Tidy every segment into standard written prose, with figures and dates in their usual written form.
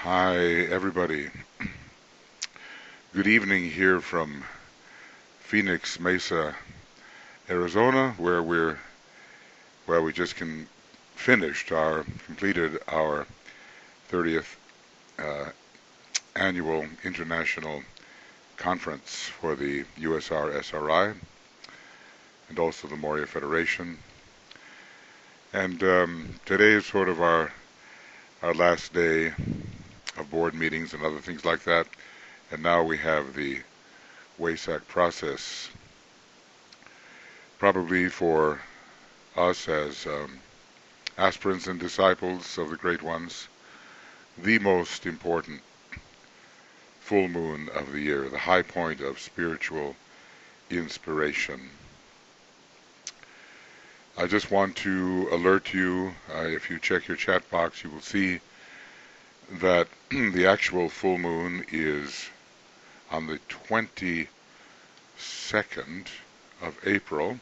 Hi, everybody. Good evening here from Phoenix Mesa, Arizona, where we just completed our 30th annual international conference for the USR-SRI and also the Morya Federation. And today is sort of our last day of board meetings and other things like that. And now we have the WESAK process, probably for us as aspirants and disciples of the Great Ones, the most important full moon of the year, the high point of spiritual inspiration. I just want to alert you, if you check your chat box, you will see that the actual full moon is on the 22nd of April.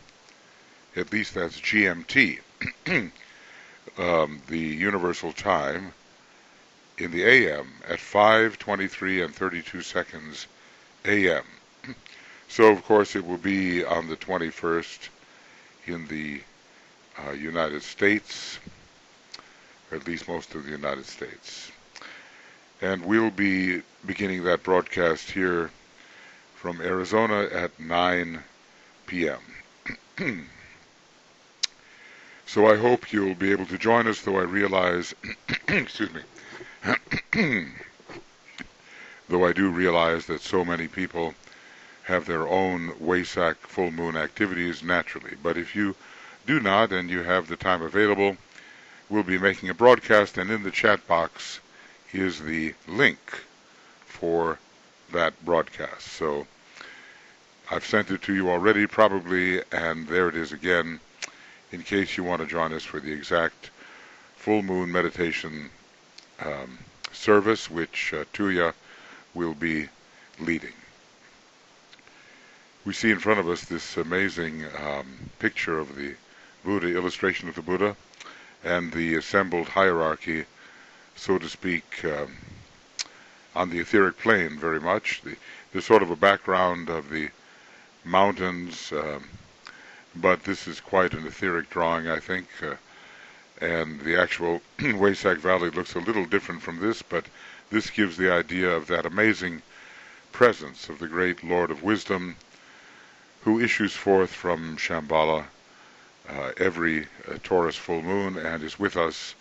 At least that's GMT, the universal time, in the AM at 5:23 and 32 seconds AM. So, of course, it will be on the 21st in the United States, or at least most of the United States. And we'll be beginning that broadcast here from Arizona at 9 p.m. So I hope you'll be able to join us, though I realize, excuse me, though I do realize that so many people have their own WESAK full moon activities naturally. But if you do not and you have the time available, we'll be making a broadcast, and in the chat box is the link for that broadcast. So I've sent it to you already probably, and there it is again, in case you want to join us for the exact full moon meditation service, which Tuya will be leading. We see in front of us this amazing picture of the Buddha, illustration of the Buddha, and the assembled hierarchy, so to speak, on the etheric plane very much. There's sort of a background of the mountains, but this is quite an etheric drawing, I think, and the actual WESAK Valley looks a little different from this, but this gives the idea of that amazing presence of the great Lord of Wisdom, who issues forth from Shambhala every Taurus full moon and is with us,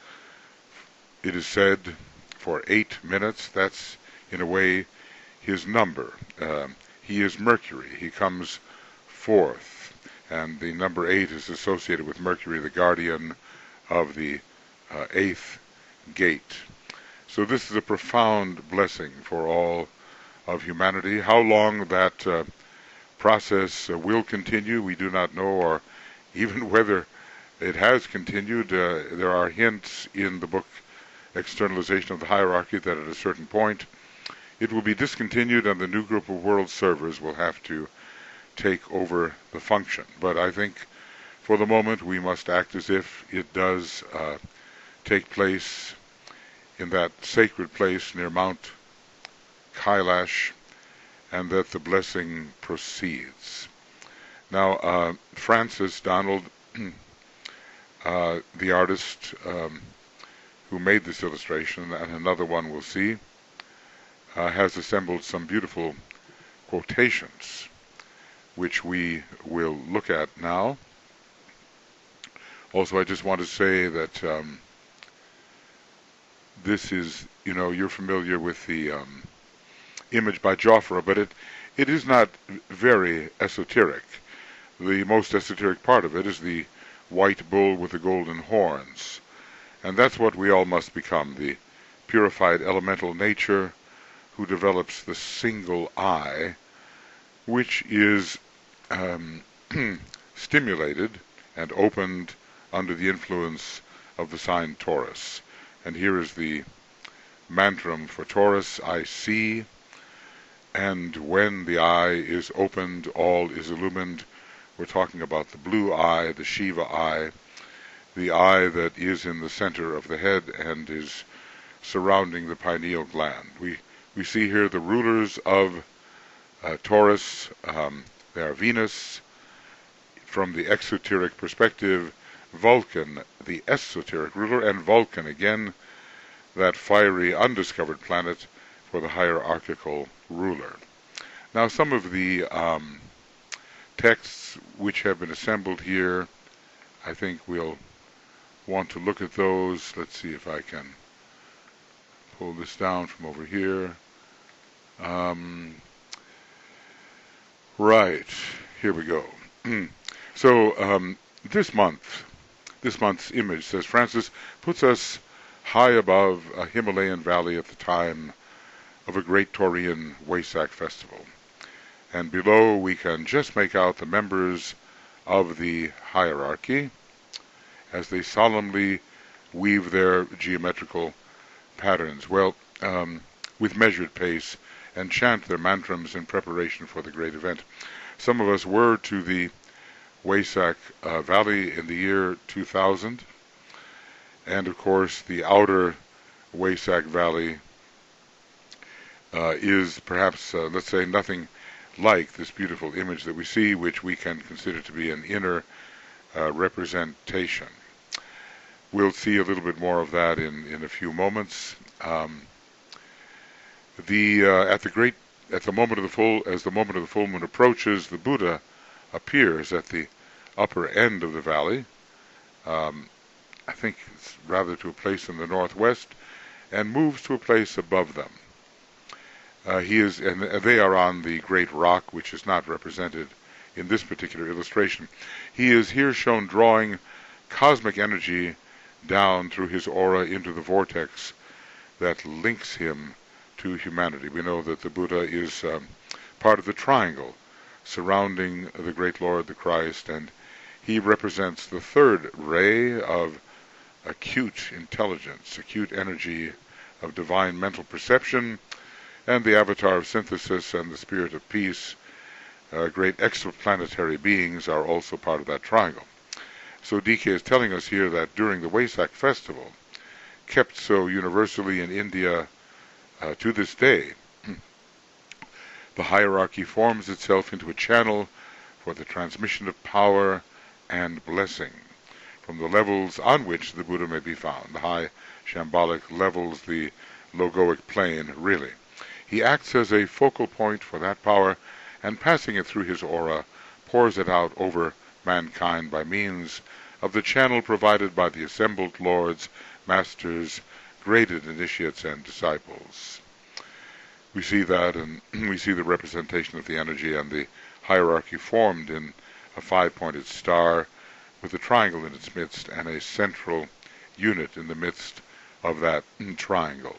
it is said, for 8 minutes. That's, in a way, his number. He is Mercury. He comes forth, and the number 8 is associated with Mercury, the guardian of the 8th gate. So this is a profound blessing for all of humanity. How long that process will continue, we do not know, or even whether it has continued. There are hints in the book Externalization of the Hierarchy that at a certain point it will be discontinued and the new group of world servers will have to take over the function. But I think for the moment we must act as if it does take place in that sacred place near Mount Kailash, and that the blessing proceeds. Now, Francis Donald, the artist who made this illustration, and another one we'll see, has assembled some beautiful quotations, which we will look at now. Also, I just want to say that this is, you're familiar with the image by Jofra, but it is not very esoteric. The most esoteric part of it is the white bull with the golden horns. And that's what we all must become, the purified elemental nature who develops the single eye, which is stimulated and opened under the influence of the sign Taurus. And here is the mantram for Taurus: I see, and when the eye is opened, all is illumined. We're talking about the blue eye, the Shiva eye, the eye that is in the center of the head and is surrounding the pineal gland. We see here the rulers of Taurus. They are Venus. From the exoteric perspective, Vulcan, the esoteric ruler, and Vulcan, again, that fiery, undiscovered planet, for the hierarchical ruler. Now, some of the texts which have been assembled here, I think we'll want to look at those. Let's see if I can pull this down from over here. Right, here we go. So this month's image, says Francis, puts us high above a Himalayan valley at the time of a great Taurian WESAK festival. And below we can just make out the members of the hierarchy as they solemnly weave their geometrical patterns, with measured pace, and chant their mantrams in preparation for the great event. Some of us were to the WESAK Valley in the year 2000, and of course the outer WESAK Valley is perhaps, let's say, nothing like this beautiful image that we see, which we can consider to be an inner representation. We'll see a little bit more of that in a few moments. As the moment of the full moon approaches, the Buddha appears at the upper end of the valley. I think it's rather to a place in the northwest, and moves to a place above them. They are on the great rock, which is not represented in this particular illustration. He is here shown drawing cosmic energy down through his aura into the vortex that links him to humanity. We know that the Buddha is part of the triangle surrounding the great Lord, the Christ, and he represents the third ray of acute intelligence, acute energy of divine mental perception, and the avatar of synthesis and the spirit of peace. Great exoplanetary beings are also part of that triangle. So DK is telling us here that during the WESAK festival, kept so universally in India to this day, the hierarchy forms itself into a channel for the transmission of power and blessing from the levels on which the Buddha may be found, the high shambolic levels, the logoic plane, really. He acts as a focal point for that power, and passing it through his aura, pours it out over mankind by means of the channel provided by the assembled lords, masters, graded initiates, and disciples. We see that, and we see the representation of the energy and the hierarchy formed in a five-pointed star with a triangle in its midst and a central unit in the midst of that triangle.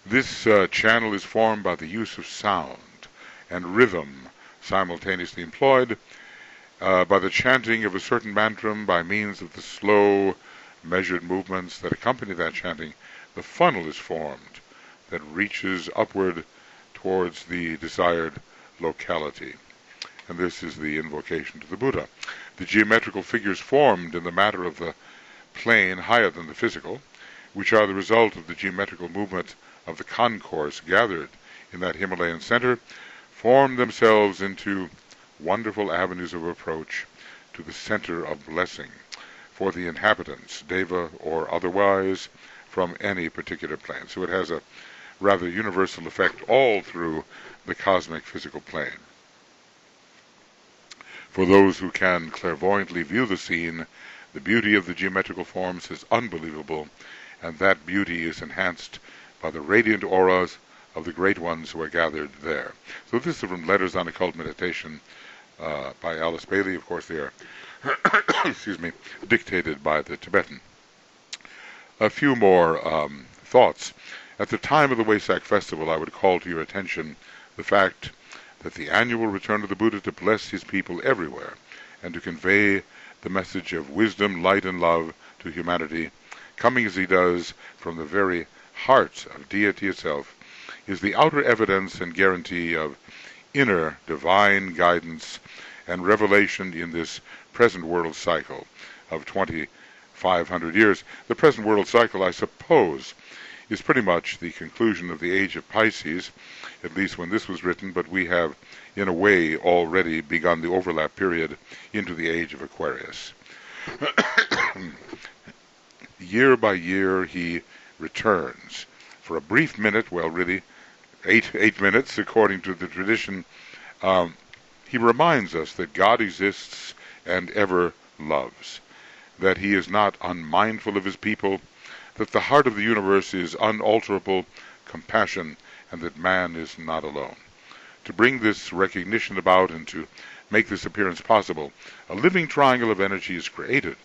This channel is formed by the use of sound and rhythm simultaneously employed, by the chanting of a certain mantram by means of the slow, measured movements that accompany that chanting. The funnel is formed that reaches upward towards the desired locality. And this is the invocation to the Buddha. The geometrical figures formed in the matter of the plane higher than the physical, which are the result of the geometrical movement of the concourse gathered in that Himalayan center, form themselves into wonderful avenues of approach to the center of blessing for the inhabitants, deva or otherwise, from any particular plane. So it has a rather universal effect all through the cosmic physical plane. For those who can clairvoyantly view the scene, the beauty of the geometrical forms is unbelievable, and that beauty is enhanced by the radiant auras of the great ones who are gathered there. So this is from Letters on Occult Meditation by Alice Bailey. Of course, they are dictated by the Tibetan. A few more thoughts. At the time of the WESAK festival, I would call to your attention the fact that the annual return of the Buddha to bless his people everywhere and to convey the message of wisdom, light, and love to humanity, coming as he does from the very heart of deity itself, is the outer evidence and guarantee of inner divine guidance and revelation in this present world cycle of 24 500 years. The present world cycle, I suppose, is pretty much the conclusion of the age of Pisces, at least when this was written, but we have, in a way, already begun the overlap period into the age of Aquarius. Year by year he returns. For a brief minute, well, really, eight minutes, according to the tradition, he reminds us that God exists and ever loves, that he is not unmindful of his people, that the heart of the universe is unalterable compassion, and that man is not alone. To bring this recognition about and to make this appearance possible, a living triangle of energy is created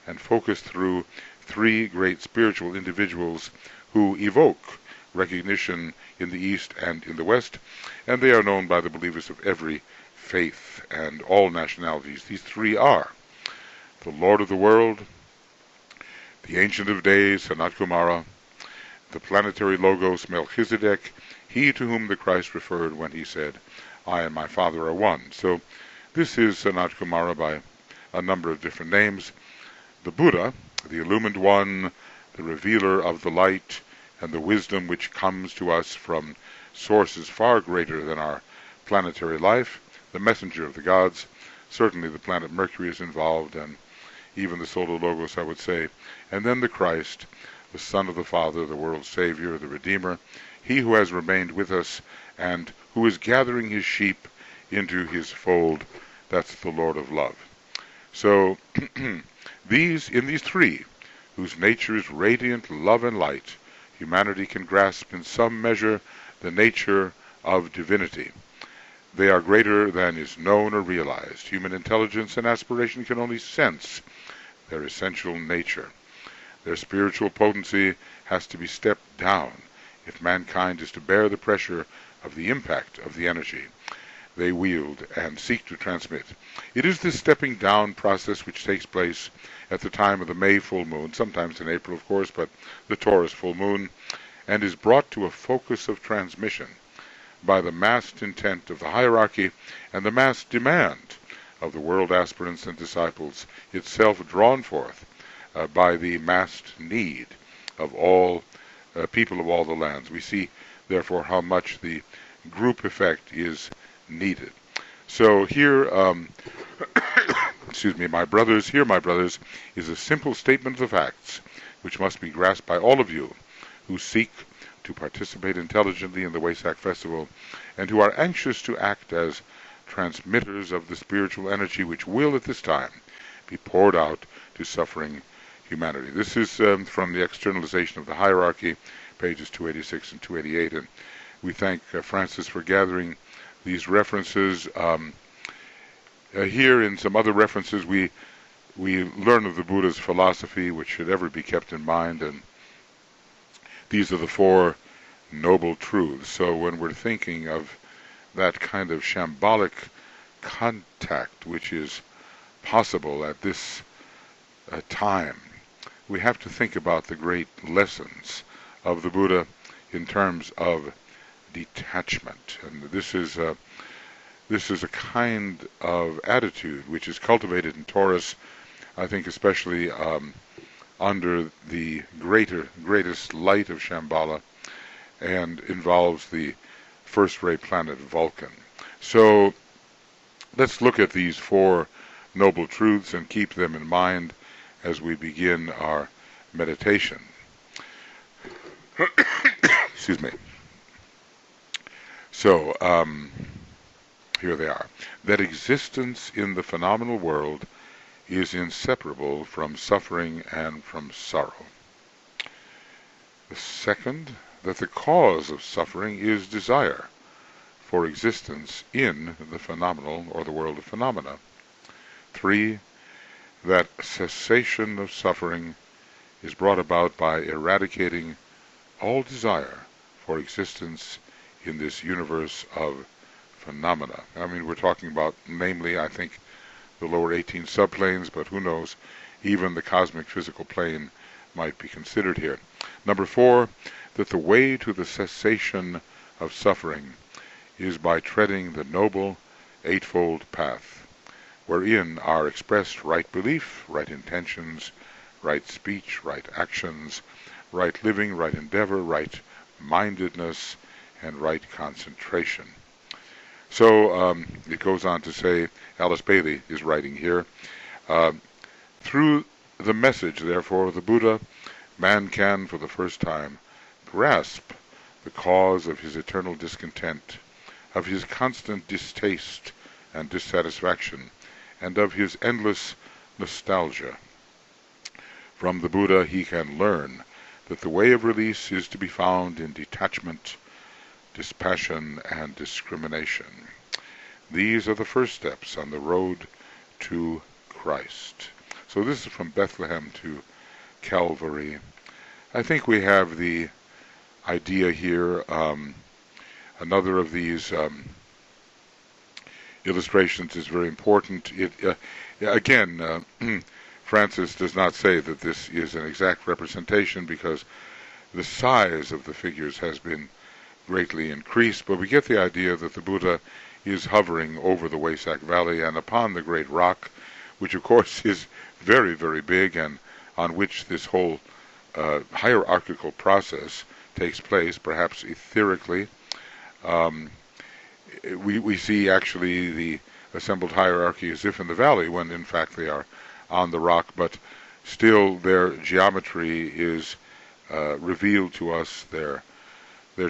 and focused through three great spiritual individuals who evoke recognition in the East and in the West, and they are known by the believers of every faith and all nationalities. These three are the Lord of the world, the Ancient of Days, Sanat Kumara, the planetary Logos, Melchizedek, he to whom the Christ referred when he said, I and my Father are one. So this is Sanat Kumara by a number of different names. The Buddha, the illumined one, the revealer of the light and the wisdom which comes to us from sources far greater than our planetary life, the messenger of the gods. Certainly the planet Mercury is involved, and even the Solar Logos, I would say. And then the Christ, the Son of the Father, the world's Savior, the Redeemer, he who has remained with us and who is gathering his sheep into his fold. That's the Lord of Love. So in these three, whose nature is radiant love and light, humanity can grasp in some measure the nature of divinity. They are greater than is known or realized. Human intelligence and aspiration can only sense their essential nature. Their spiritual potency has to be stepped down if mankind is to bear the pressure of the impact of the energy they wield and seek to transmit. It is this stepping down process which takes place at the time of the May full moon, sometimes in April, of course, but the Taurus full moon, and is brought to a focus of transmission by the massed intent of the hierarchy and the massed demand of the world aspirants and disciples, itself drawn forth by the massed need of all people of all the lands. We see, therefore, how much the group effect is needed. So here, excuse me, my brothers, is a simple statement of the facts, which must be grasped by all of you who seek to participate intelligently in the WESAK festival, and who are anxious to act as transmitters of the spiritual energy which will, at this time, be poured out to suffering humanity. This is from the Externalization of the Hierarchy, pages 286 and 288, and we thank Francis for gathering these references. Here, in some other references, we learn of the Buddha's philosophy, which should ever be kept in mind, and these are the four noble truths. So when we're thinking of that kind of shambolic contact which is possible at this time, we have to think about the great lessons of the Buddha in terms of detachment. And this is a kind of attitude which is cultivated in Taurus, I think especially under the greatest light of Shambhala, and involves the first-ray planet Vulcan. So let's look at these four noble truths and keep them in mind as we begin our meditation. Excuse me. So, here they are. That existence in the phenomenal world is inseparable from suffering and from sorrow. The second, that the cause of suffering is desire for existence in the phenomenal or the world of phenomena. 3, that cessation of suffering is brought about by eradicating all desire for existence in this universe of phenomena. I mean, we're talking about, namely, I think, the lower 18 subplanes, but who knows, even the cosmic physical plane might be considered here. Number 4, that the way to the cessation of suffering is by treading the noble eightfold path, wherein are expressed right belief, right intentions, right speech, right actions, right living, right endeavor, right mindedness, and right concentration. So it goes on to say, Alice Bailey is writing here, uh, through the message, therefore, of the Buddha, man can, for the first time, grasp the cause of his eternal discontent, of his constant distaste and dissatisfaction, and of his endless nostalgia. From the Buddha he can learn that the way of release is to be found in detachment, dispassion, and discrimination. These are the first steps on the road to Christ. So this is from Bethlehem to Calvary. I think we have the idea here. Another of these illustrations is very important. Again, Francis does not say that this is an exact representation because the size of the figures has been greatly increased, but we get the idea that the Buddha is hovering over the WESAK Valley and upon the great rock, which of course is very, very big, and on which this whole hierarchical process takes place, perhaps etherically. We see actually the assembled hierarchy as if in the valley, when in fact they are on the rock, but still their geometry is revealed to us, their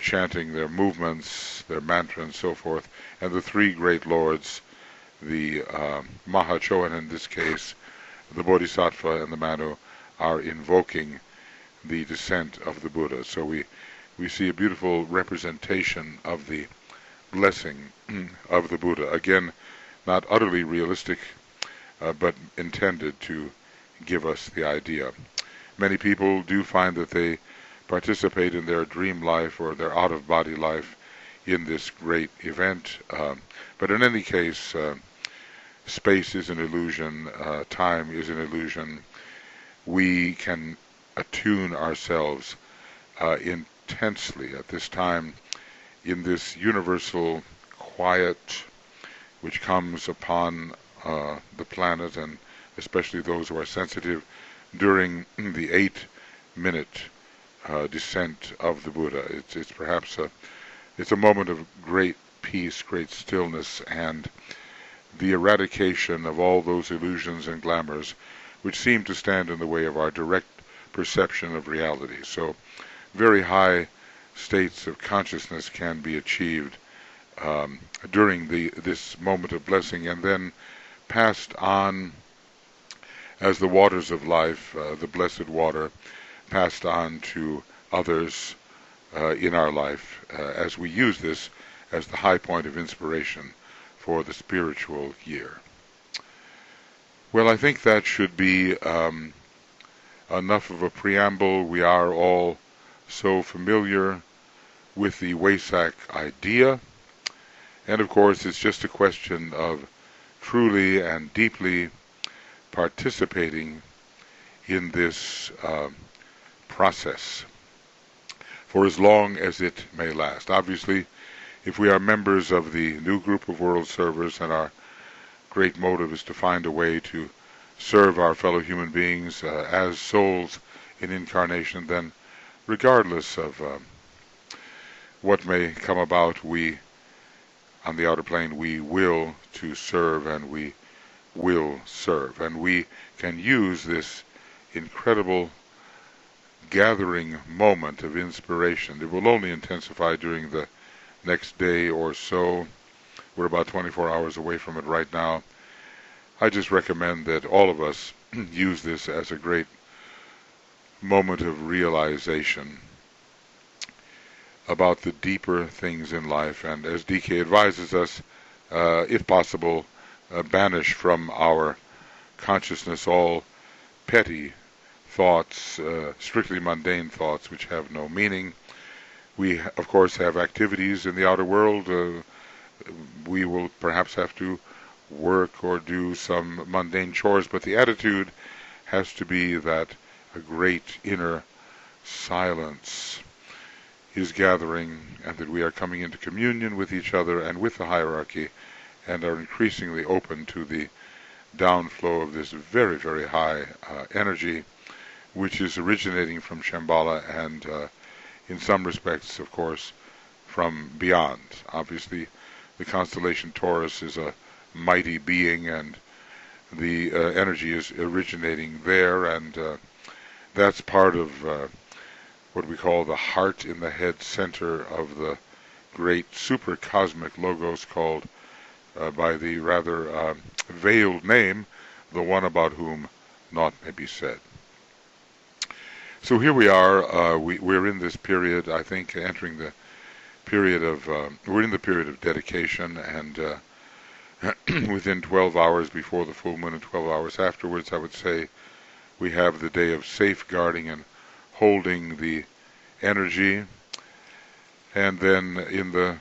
chanting, their movements, their mantra, and so forth. And the three great lords, the Mahachohan in this case, the Bodhisattva, and the Manu, are invoking the descent of the Buddha. So we see a beautiful representation of the blessing of the Buddha. Again, not utterly realistic, but intended to give us the idea. Many people do find that they participate in their dream life or their out-of-body life in this great event. But in any case, space is an illusion, time is an illusion. We can attune ourselves intensely at this time in this universal quiet which comes upon the planet, and especially those who are sensitive, during the 8-minute descent of the Buddha. It's perhaps it's a moment of great peace, great stillness, and the eradication of all those illusions and glamours which seem to stand in the way of our direct perception of reality. So very high states of consciousness can be achieved during this moment of blessing, and then passed on as the waters of life, the blessed water, passed on to others in our life as we use this as the high point of inspiration for the spiritual year. Well, I think that should be enough of a preamble. We are all so familiar with the WESAK idea, and of course it's just a question of truly and deeply participating in this process for as long as it may last. Obviously, if we are members of the new group of world servers and our great motive is to find a way to serve our fellow human beings as souls in incarnation, then regardless of what may come about, we on the outer plane, we will to serve, and we will serve. And we can use this incredible gathering moment of inspiration. It will only intensify during the next day or so. We're about 24 hours away from it right now. I just recommend that all of us use this as a great moment of realization about the deeper things in life, and as DK advises us, if possible, banish from our consciousness all petty thoughts, strictly mundane thoughts which have no meaning. We, of course, have activities in the outer world. We will perhaps have to work or do some mundane chores, but the attitude has to be that a great inner silence is gathering, and that we are coming into communion with each other and with the hierarchy, and are increasingly open to the downflow of this very, very high energy, which is originating from Shambhala and in some respects, of course, from beyond. Obviously, the constellation Taurus is a mighty being, and the energy is originating there, and that's part of what we call the heart in the head center of the great super cosmic logos, called by the rather veiled name, the one about whom naught may be said. So here we are. We're in this period, I think, entering the period of we're in the period of dedication, and within 12 hours before the full moon and 12 hours afterwards, I would say, we have the day of safeguarding and holding the energy, and then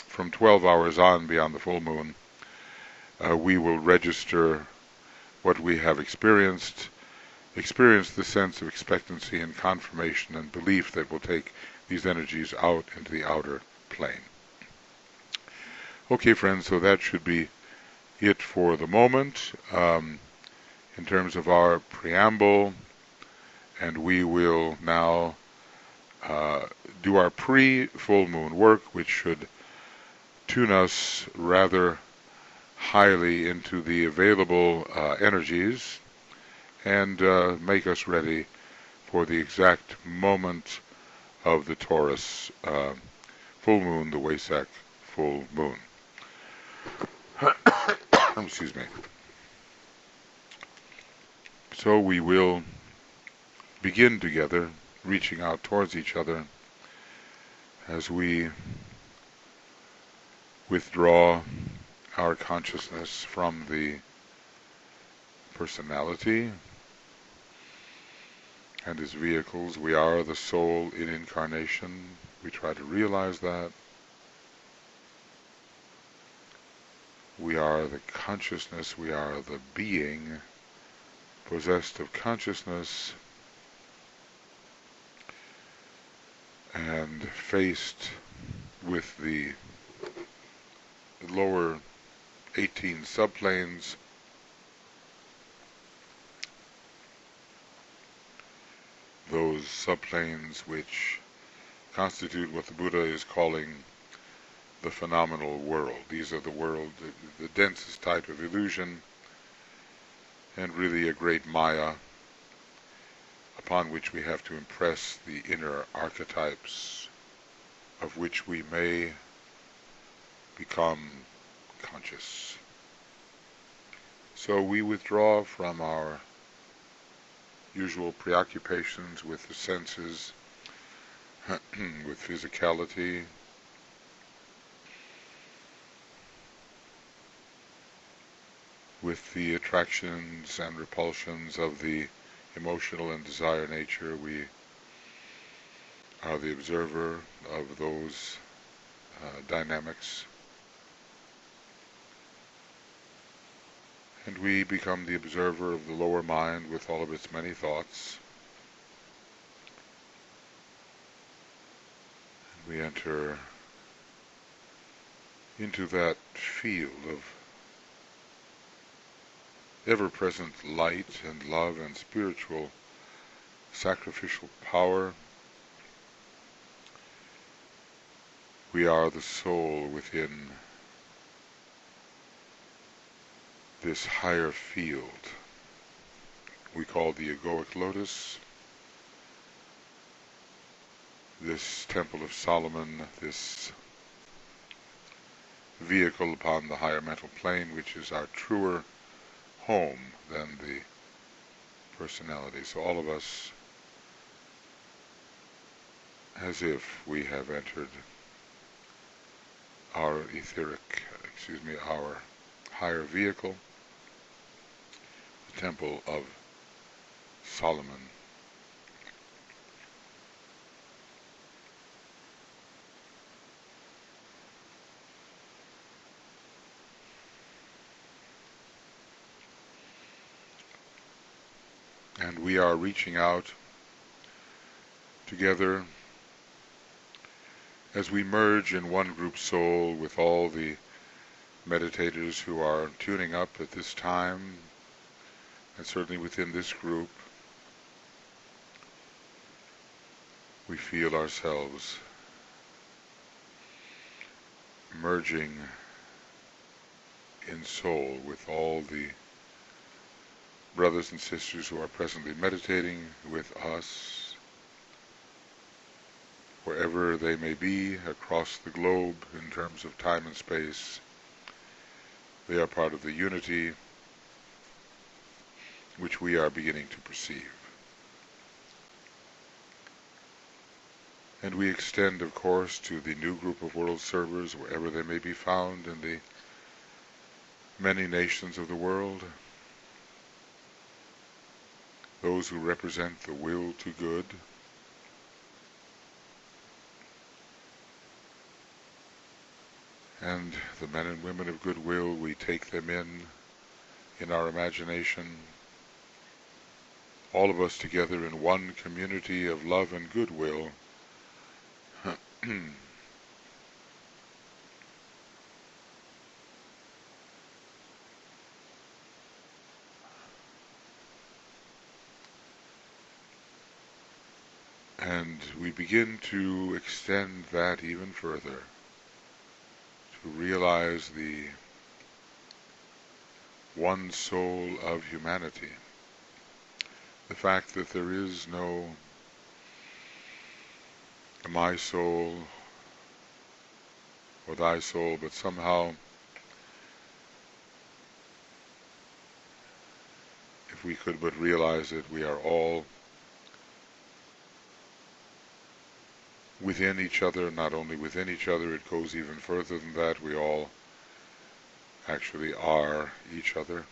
from 12 hours on, beyond the full moon, we will register what we have experienced the sense of expectancy and confirmation and belief that will take these energies out into the outer plane. Okay, friends, so that should be it for the moment in terms of our preamble, and we will now do our pre-full moon work, which should tune us rather highly into the available energies and make us ready for the exact moment of the Taurus full moon, the WESAK full moon. Excuse me. So we will begin together, reaching out towards each other as we withdraw our consciousness from the personality and as vehicles. We are the soul in incarnation. We try to realize that. We are the consciousness, we are the being possessed of consciousness and faced with the lower 18 subplanes, those subplanes which constitute what the Buddha is calling the phenomenal world. These are the world, the densest type of illusion, and really a great Maya upon which we have to impress the inner archetypes of which we may become conscious. So we withdraw from our usual preoccupations with the senses, with physicality, with the attractions and repulsions of the emotional and desire nature. We are the observer of those dynamics, and we become the observer of the lower mind with all of its many thoughts. And we enter into that field of ever-present light and love and spiritual sacrificial power. We are the soul within this higher field we call the egoic lotus, this temple of Solomon, this vehicle upon the higher mental plane, which is our truer home than the personality. So all of us, as if we have entered our our higher vehicle, the temple of Solomon. And we are reaching out together as we merge in one group soul with all the meditators who are tuning up at this time, and certainly within this group, we feel ourselves merging in soul with all the brothers and sisters who are presently meditating with us, wherever they may be across the globe in terms of time and space. They are part of the unity which we are beginning to perceive. And we extend, of course, to the new group of world servers, wherever they may be found in the many nations of the world, those who represent the will to good, and the men and women of goodwill. We take them in our imagination, all of us together in one community of love and goodwill. And we begin to extend that even further, to realize the one soul of humanity. The fact that there is no my soul or thy soul, but somehow, if we could but realize it, we are all within each other. Not only within each other, it goes even further than that. We all actually are each other.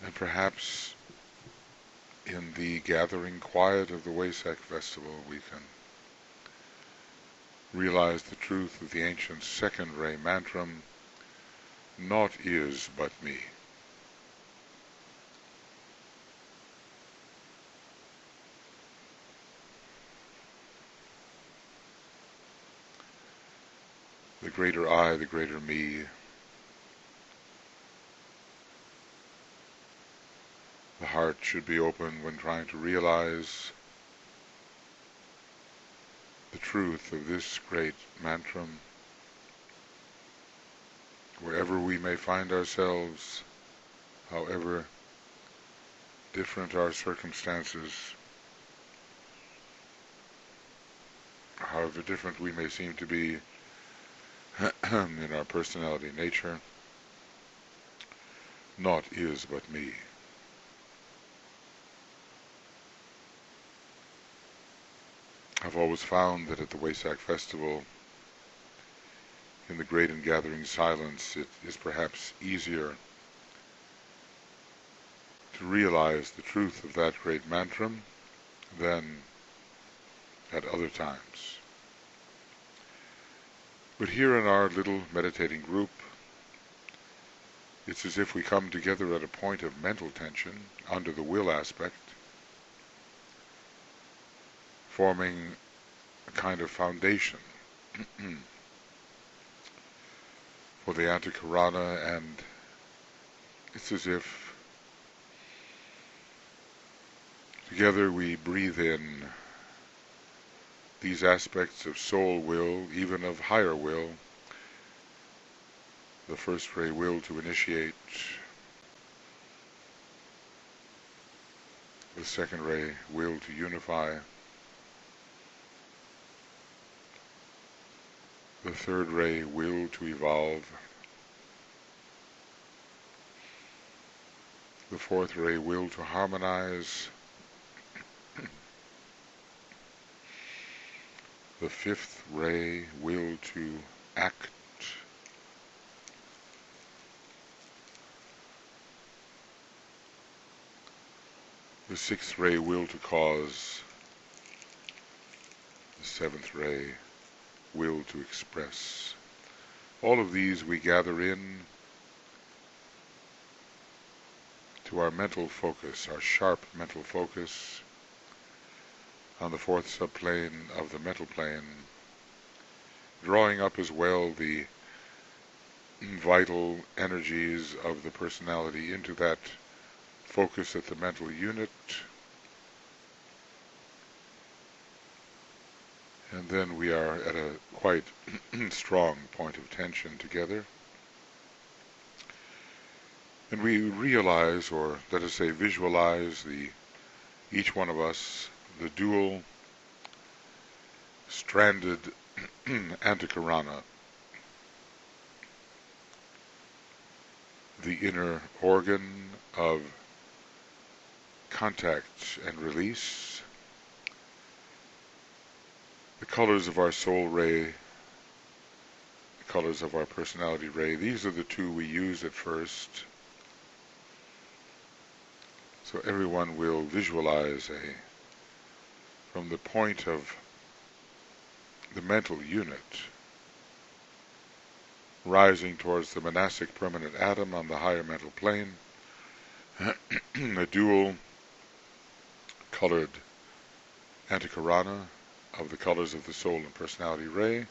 And perhaps in the gathering quiet of the WESAK festival we can realize the truth of the ancient second ray mantra, naught is but me. The greater I, the greater me, the heart should be open when trying to realize the truth of this great mantra. Wherever we may find ourselves, however different our circumstances, however different we may seem to be in our personality nature, naught is but me. I've always found that at the WESAK festival, in the great and gathering silence, it is perhaps easier to realize the truth of that great mantra than at other times. But here in our little meditating group, it's as if we come together at a point of mental tension under the will aspect, forming a kind of foundation for the Antakarana, and it's as if together we breathe in these aspects of soul will, even of higher will, the first ray will to initiate, the second ray will to unify, the third ray will to evolve, the fourth ray will to harmonize, the fifth ray will to act, the sixth ray will to cause, the seventh ray will to express. All of these we gather in to our mental focus, our sharp mental focus on the fourth subplane of the mental plane, drawing up as well the vital energies of the personality into that focus at the mental unit, And then we are at a quite strong point of tension together. And we realize, or let us say visualize, each one of us, the dual stranded antikarana, the inner organ of contact and release, the colors of our soul ray, the colors of our personality ray. These are the two we use at first. So everyone will visualize from the point of the mental unit, rising towards the monastic permanent atom on the higher mental plane, a dual colored antikarana of the colors of the soul and personality ray,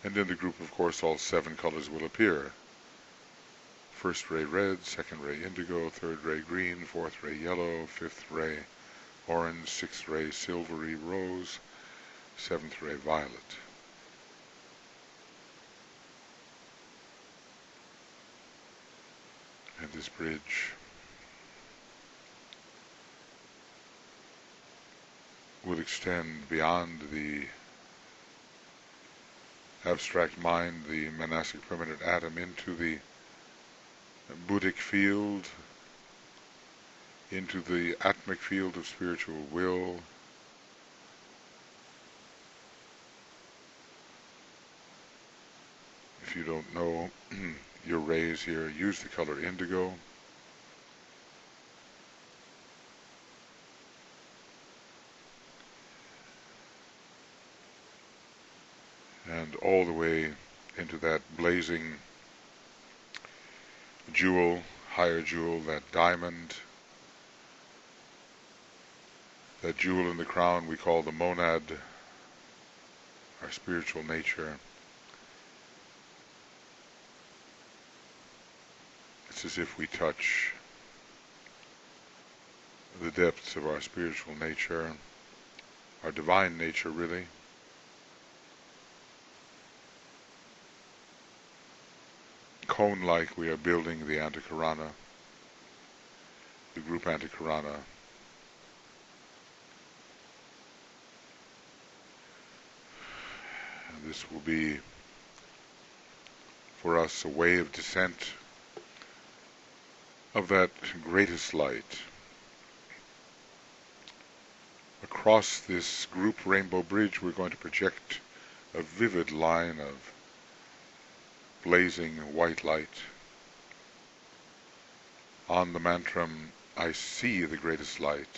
and in the group, of course, all 7 colors will appear. First ray red, second ray indigo, third ray green, fourth ray yellow, fifth ray orange, sixth ray silvery rose, seventh ray violet. And this bridge will extend beyond the abstract mind, the monastic permanent atom, into the Buddhic field, into the atmic field of spiritual will, if you don't know your rays here, use the color indigo. And all the way into that blazing jewel, higher jewel, that diamond, that jewel in the crown we call the monad, our spiritual nature. It's as if we touch the depths of our spiritual nature, our divine nature, really. Cone-like, we are building the antikarana, the group antikarana. And this will be, for us, a way of descent of that greatest light. Across this group rainbow bridge, we're going to project a vivid line of blazing white light. On the mantram, I see the greatest light.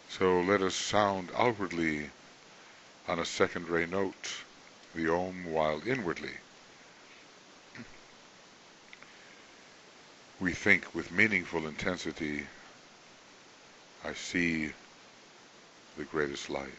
So let us sound outwardly on a second ray note, the Om, while inwardly we think with meaningful intensity, I see the greatest light.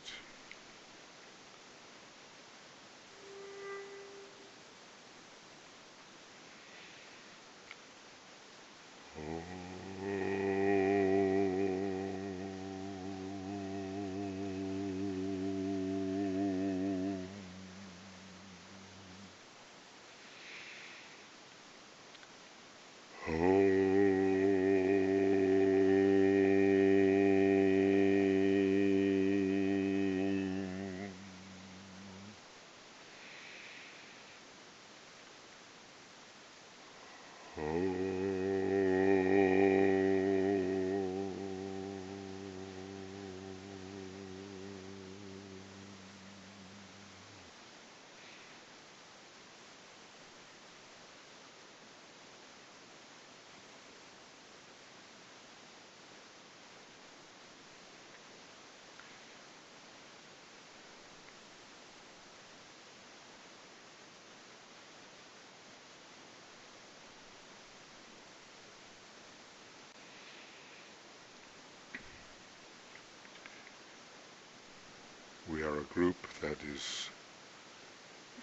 We are a group that is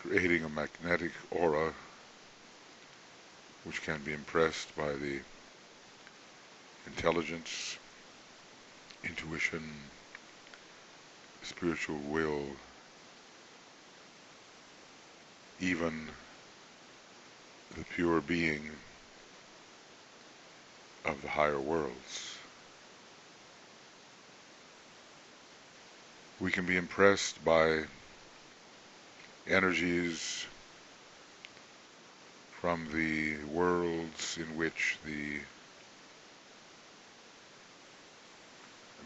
creating a magnetic aura which can be impressed by the intelligence intuition, spiritual will, even the pure being of the higher worlds. We can be impressed by energies from the worlds in which the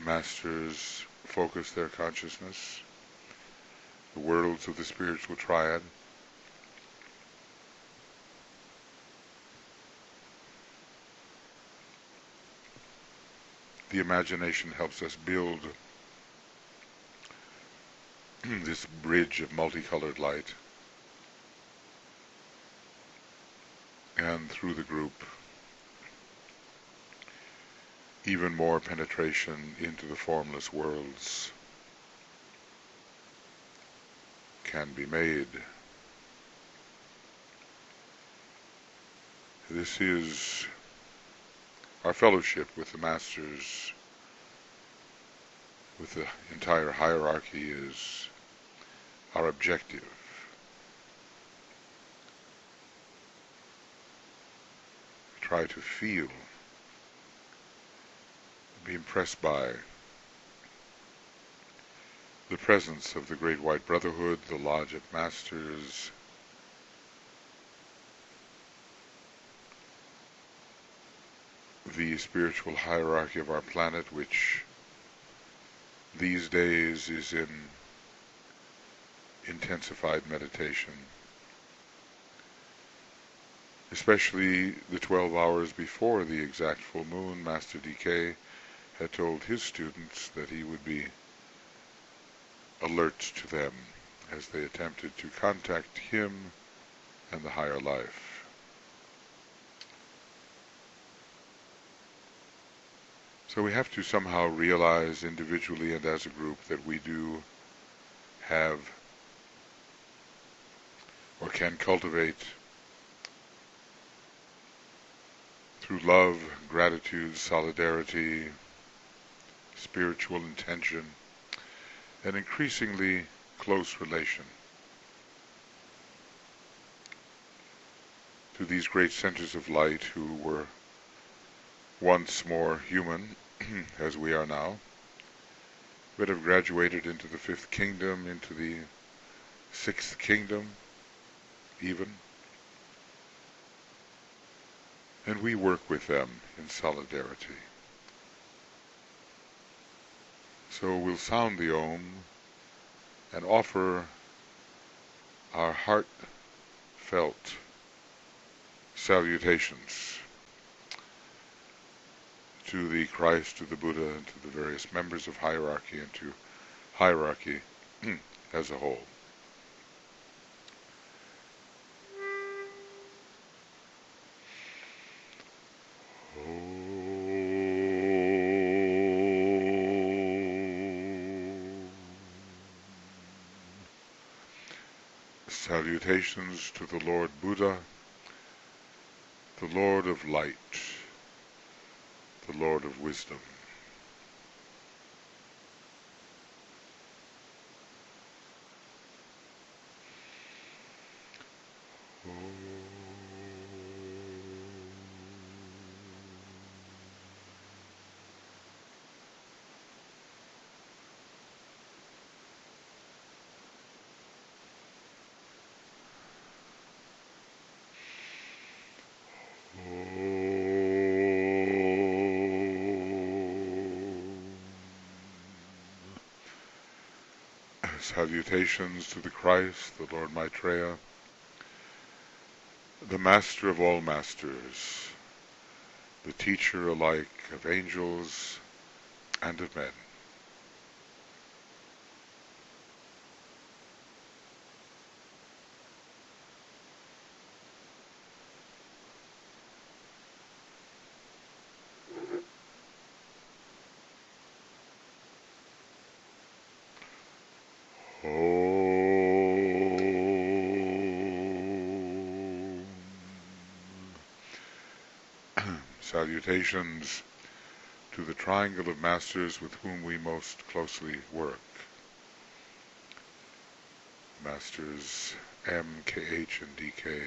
masters focus their consciousness, the worlds of the spiritual triad. The imagination helps us build this bridge of multicolored light, and through the group, even more penetration into the formless worlds can be made. This is our fellowship with the Masters, with the entire hierarchy, is our objective. Try to feel, be impressed by the presence of the Great White Brotherhood, the Lodge of Masters, the spiritual hierarchy of our planet, which these days is in intensified meditation, especially the 12 hours before the exact full moon. Master DK had told his students that he would be alert to them as they attempted to contact him and the higher life. So we have to somehow realize individually and as a group that we do have or can cultivate through love, gratitude, solidarity, spiritual intention, an increasingly close relation to these great centers of light who were once more human, as we are now, but have graduated into the fifth kingdom, into the sixth kingdom, even. And we work with them in solidarity. So we'll sound the Om and offer our heartfelt salutations to the Christ, to the Buddha, and to the various members of hierarchy, and to hierarchy as a whole. Salutations to the Lord Buddha, the Lord of Light, the Lord of Wisdom. Salutations to the Christ, the Lord Maitreya, the Master of all Masters, the teacher alike of angels and of men. Salutations to the triangle of masters with whom we most closely work. Masters M, KH, and DK.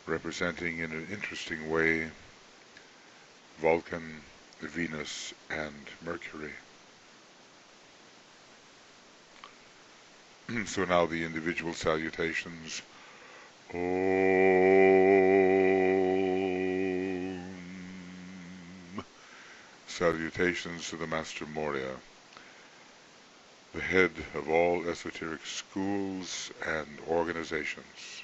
Representing in an interesting way Vulcan, Venus, and Mercury. So now the individual salutations. Om. Salutations to the Master Morya, the head of all esoteric schools and organizations.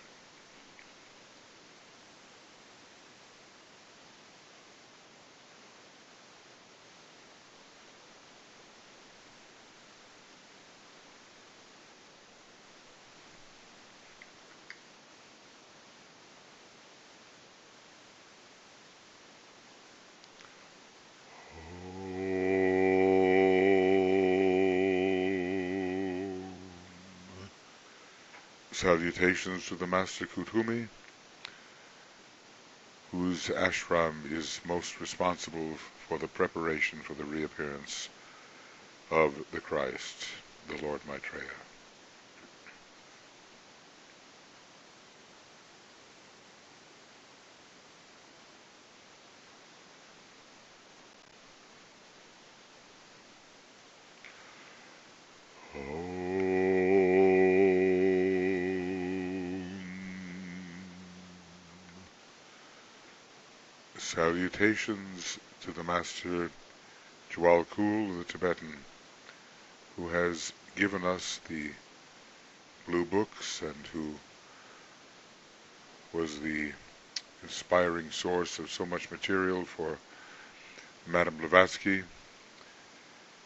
Salutations to the Master Kuthumi, whose ashram is most responsible for the preparation for the reappearance of the Christ, the Lord Maitreya. Salutations to the Master Jwalkul, the Tibetan, who has given us the blue books and who was the inspiring source of so much material for Madame Blavatsky,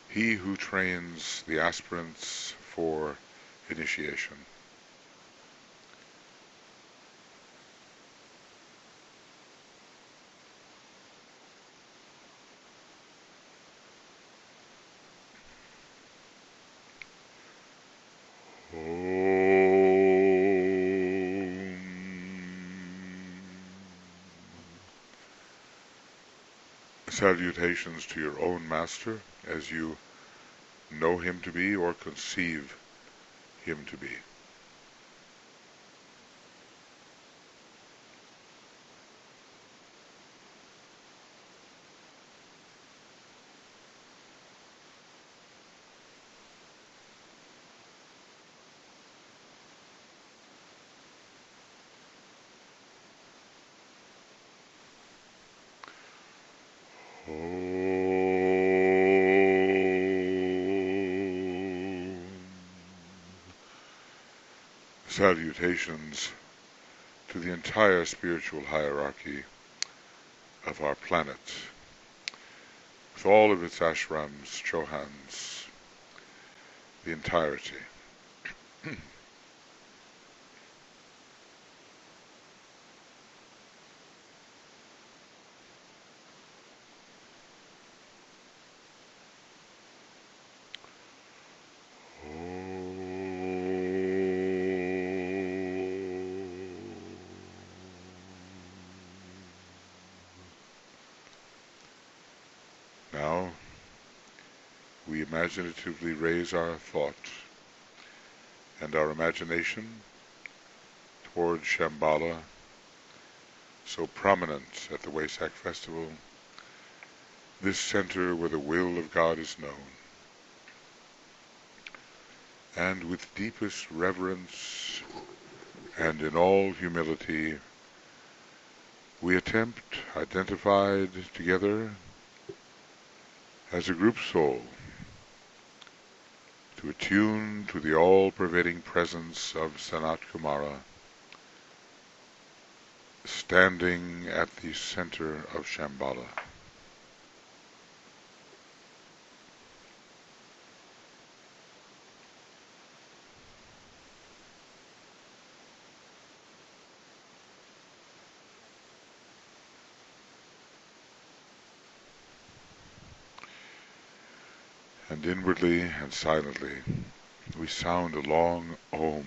he who trains the aspirants for initiation. Salutations to your own master as you know him to be or conceive him to be. Salutations to the entire spiritual hierarchy of our planet, with all of its ashrams, chohans, the entirety. Now, we imaginatively raise our thought and our imagination toward Shambhala, so prominent at the WESAK festival, this center where the will of God is known. And with deepest reverence and in all humility, we attempt, identified together as a group soul, to attune to the all-pervading presence of Sanat Kumara, standing at the center of Shambhala. And inwardly and silently, we sound a long Om,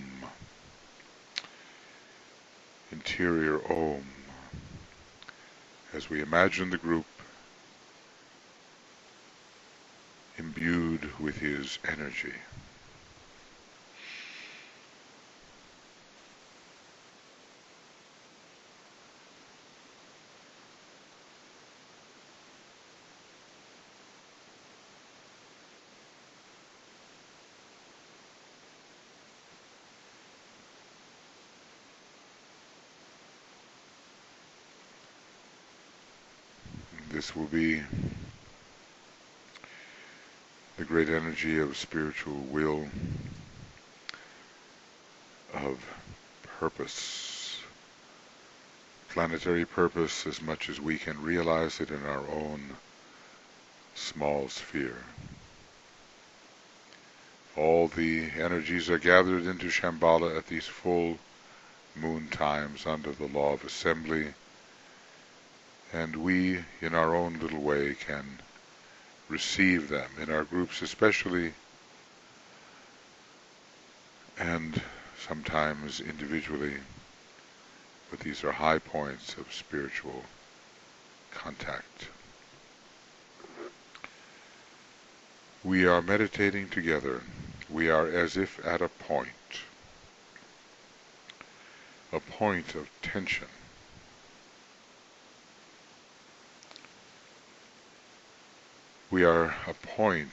interior Om, as we imagine the group imbued with his energy. This will be the great energy of spiritual will, of purpose, planetary purpose as much as we can realize it in our own small sphere. All the energies are gathered into Shambhala at these full moon times under the law of assembly, and we, in our own little way, can receive them in our groups especially, and sometimes individually, but these are high points of spiritual contact. We are meditating together. We are as if at a point of tension. We are a point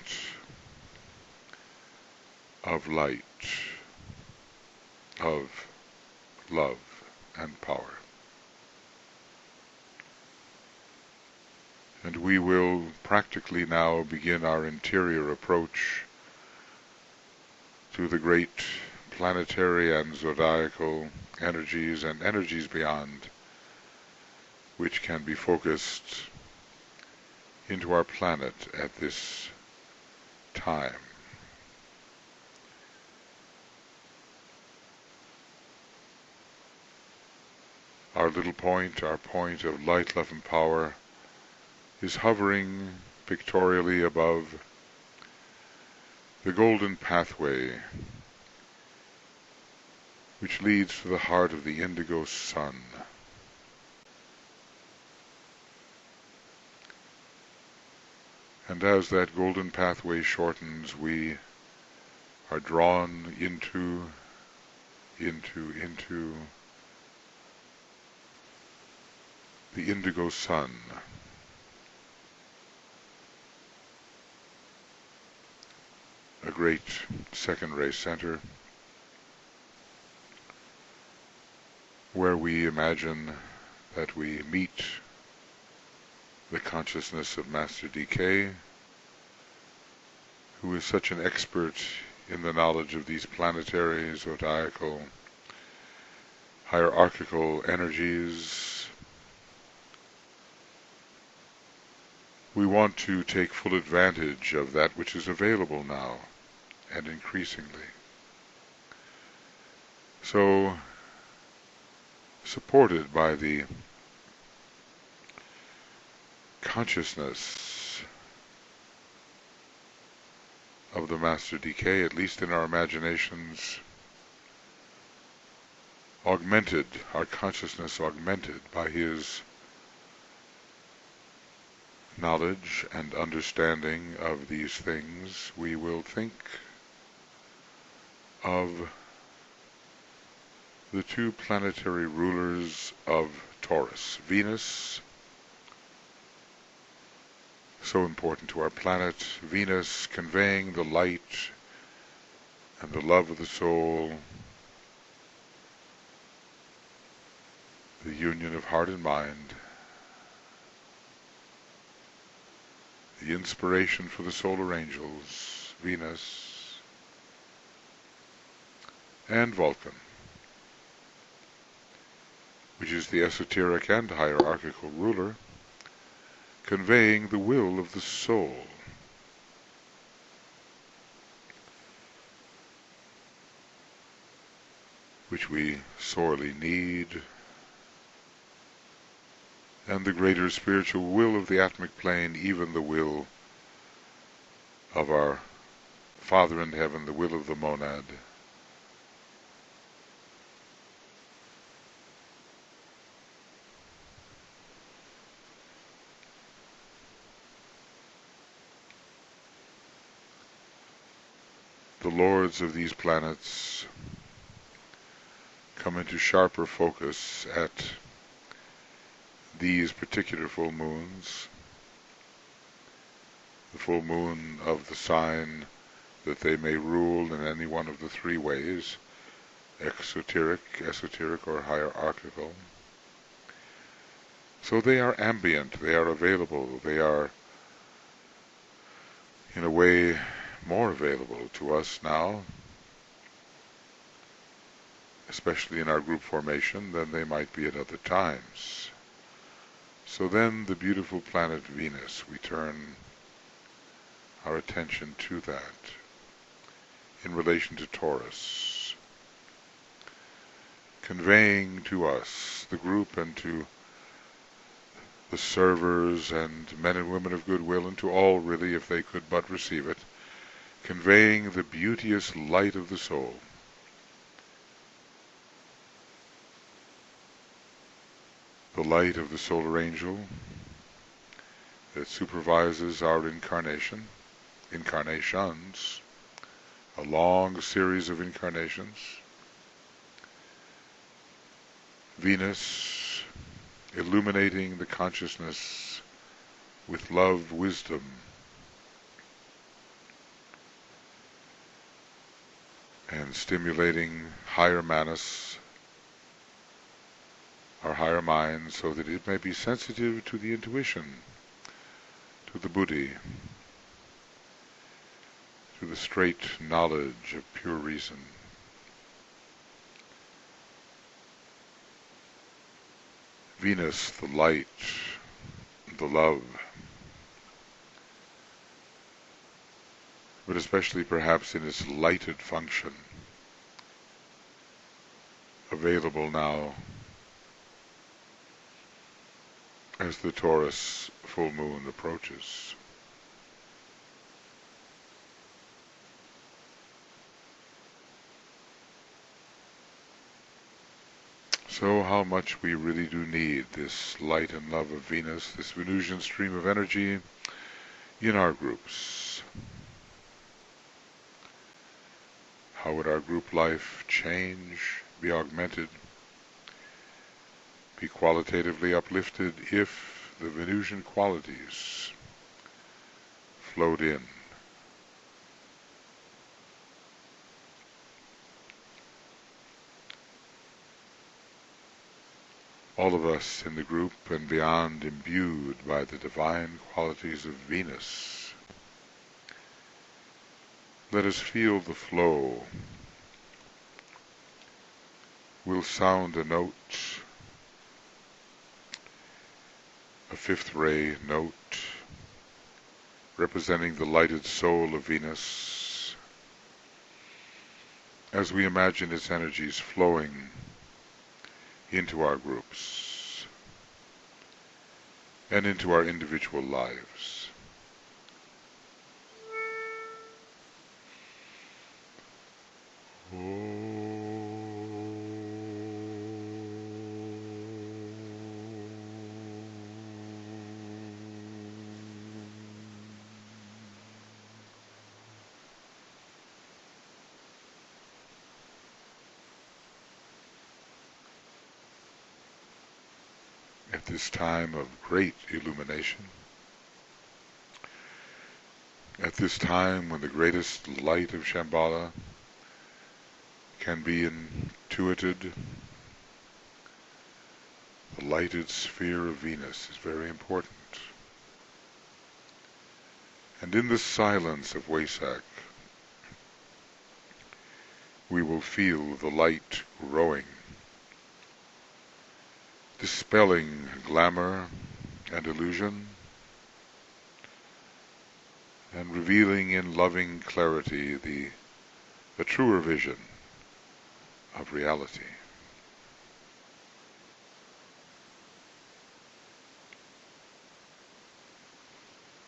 of light, of love and power. And we will practically now begin our interior approach to the great planetary and zodiacal energies and energies beyond, which can be focused into our planet at this time. Our little point, our point of light, love, and power, is hovering pictorially above the golden pathway which leads to the heart of the indigo sun. And as that golden pathway shortens, we are drawn into the indigo sun. A great second ray center where we imagine that we meet the consciousness of Master DK, who is such an expert in the knowledge of these planetary, zodiacal, hierarchical energies. We want to take full advantage of that which is available now, and increasingly. So, supported by the consciousness of the Master DK, at least in our imaginations, augmented, our consciousness augmented by his knowledge and understanding of these things, we will think of the two planetary rulers of Taurus, Venus, so important to our planet, Venus conveying the light and the love of the soul, the union of heart and mind, the inspiration for the solar angels, Venus, and Vulcan, which is the esoteric and hierarchical ruler, conveying the will of the soul. Which we sorely need, and the greater spiritual will of the atmic plane, even the will of our Father in heaven, the will of the monad. The lords of these planets come into sharper focus at these particular full moons, the full moon of the sign that they may rule in any one of the three ways, exoteric, esoteric, or hierarchical. So they are ambient, they are available, they are in a way more available to us now, especially in our group formation, than they might be at other times. So then the beautiful planet Venus, we turn our attention to that in relation to Taurus, conveying to us, the group, and to the servers and men and women of goodwill, and to all really, if they could but receive it, conveying the beauteous light of the soul, the light of the solar angel that supervises our incarnations, a long series of incarnations. Venus illuminating the consciousness with love, wisdom, and stimulating higher manas, our higher mind, so that it may be sensitive to the intuition, to the buddhi, to the straight knowledge of pure reason. Venus, the light, the love, but especially perhaps in its lighted function, available now as the Taurus full moon approaches. So how much we really do need this light and love of Venus, this Venusian stream of energy in our groups. How would our group life change, be augmented, be qualitatively uplifted if the Venusian qualities flowed in? All of us in the group and beyond imbued by the divine qualities of Venus. Let us feel the flow. We'll sound a note, a fifth ray note, representing the lighted soul of Venus, as we imagine its energies flowing into our groups and into our individual lives. At this time of great illumination, at this time when the greatest light of Shambhala can be intuited, the lighted sphere of Venus is very important. And in the silence of WESAK, we will feel the light growing, dispelling glamour and illusion, and revealing in loving clarity the truer vision of reality.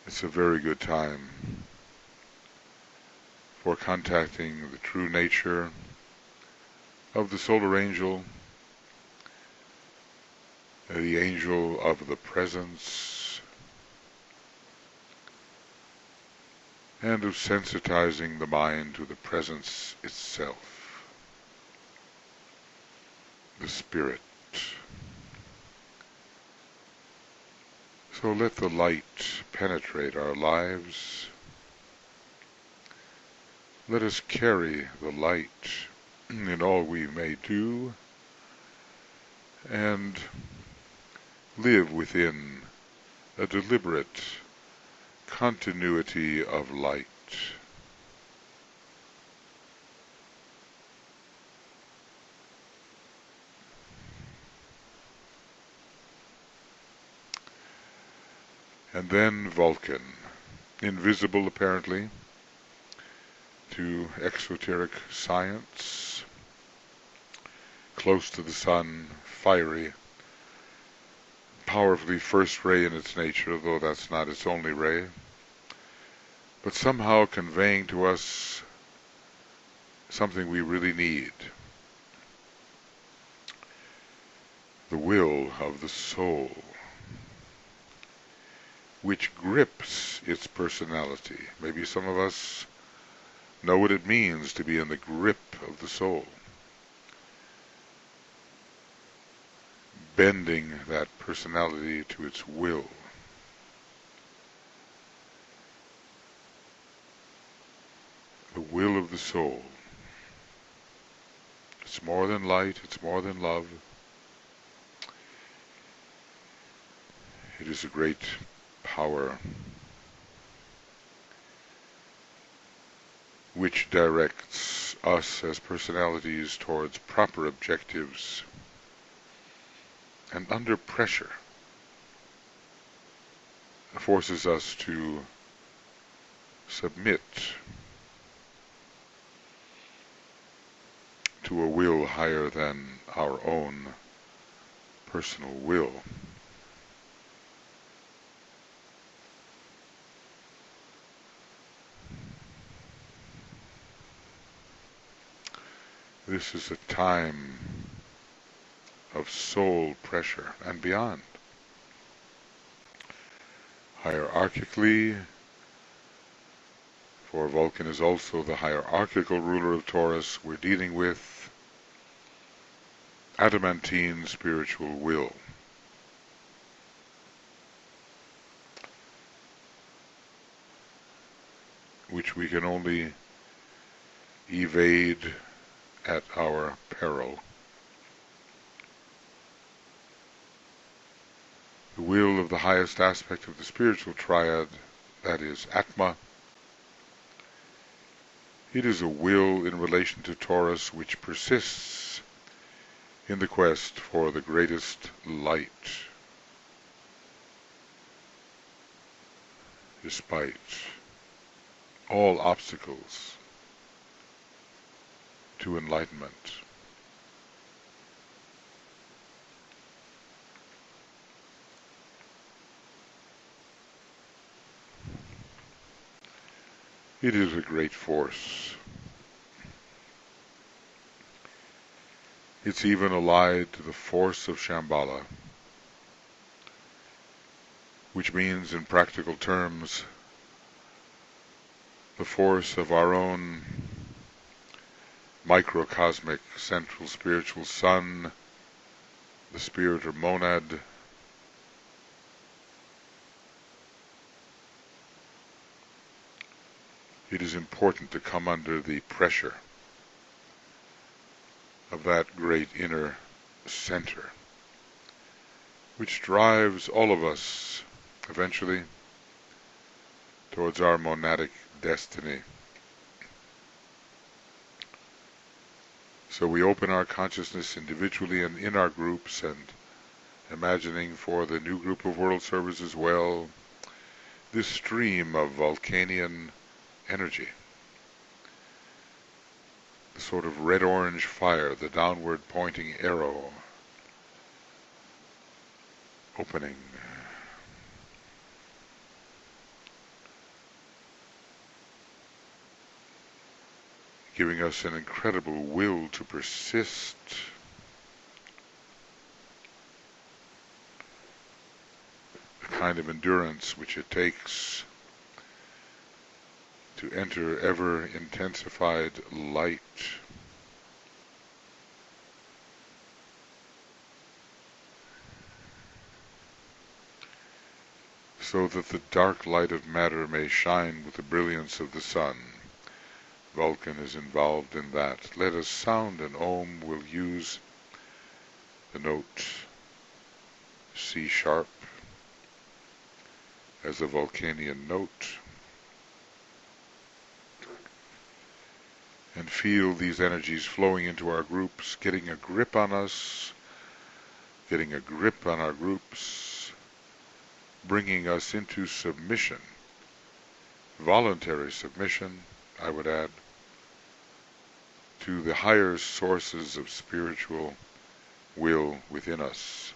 It's a very good time for contacting the true nature of the solar angel, the angel of the presence, and of sensitizing the mind to the presence itself, the spirit. So let the light penetrate our lives. Let us carry the light in all we may do, and live within a deliberate continuity of light. And then Vulcan, invisible apparently to exoteric science, close to the sun, fiery, powerfully first ray in its nature, though that's not its only ray, but somehow conveying to us something we really need. The will of the soul, which grips its personality. Maybe some of us know what it means to be in the grip of the soul. Bending that personality to its will. The will of the soul. It's more than light, it's more than love. It is a great power which directs us as personalities towards proper objectives, and under pressure forces us to submit to a will higher than our own personal will. This is a time of soul pressure and beyond. Hierarchically, for Vulcan is also the hierarchical ruler of Taurus, we're dealing with adamantine spiritual will. Which we can only evade at our peril. The will of the highest aspect of the spiritual triad, that is Atma. It is a will in relation to Taurus which persists in the quest for the greatest light, despite all obstacles to enlightenment. It is a great force. It's even allied to the force of Shambhala, which means in practical terms the force of our own microcosmic central spiritual sun, the spirit or monad. It is important to come under the pressure of that great inner center, which drives all of us eventually towards our monadic destiny. So we open our consciousness individually and in our groups, and imagining for the new group of world servers as well, this stream of Vulcanian energy, the sort of red-orange fire, the downward pointing arrow, opening. giving us an incredible will to persist, the kind of endurance which it takes to enter ever intensified light, so that the dark light of matter may shine with the brilliance of the sun. Vulcan is involved in that. Let us sound an Om. We'll use the note C sharp as a Vulcanian note, and feel these energies flowing into our groups, getting a grip on us, getting a grip on our groups, bringing us into submission, voluntary submission, I would add, to the higher sources of spiritual will within us.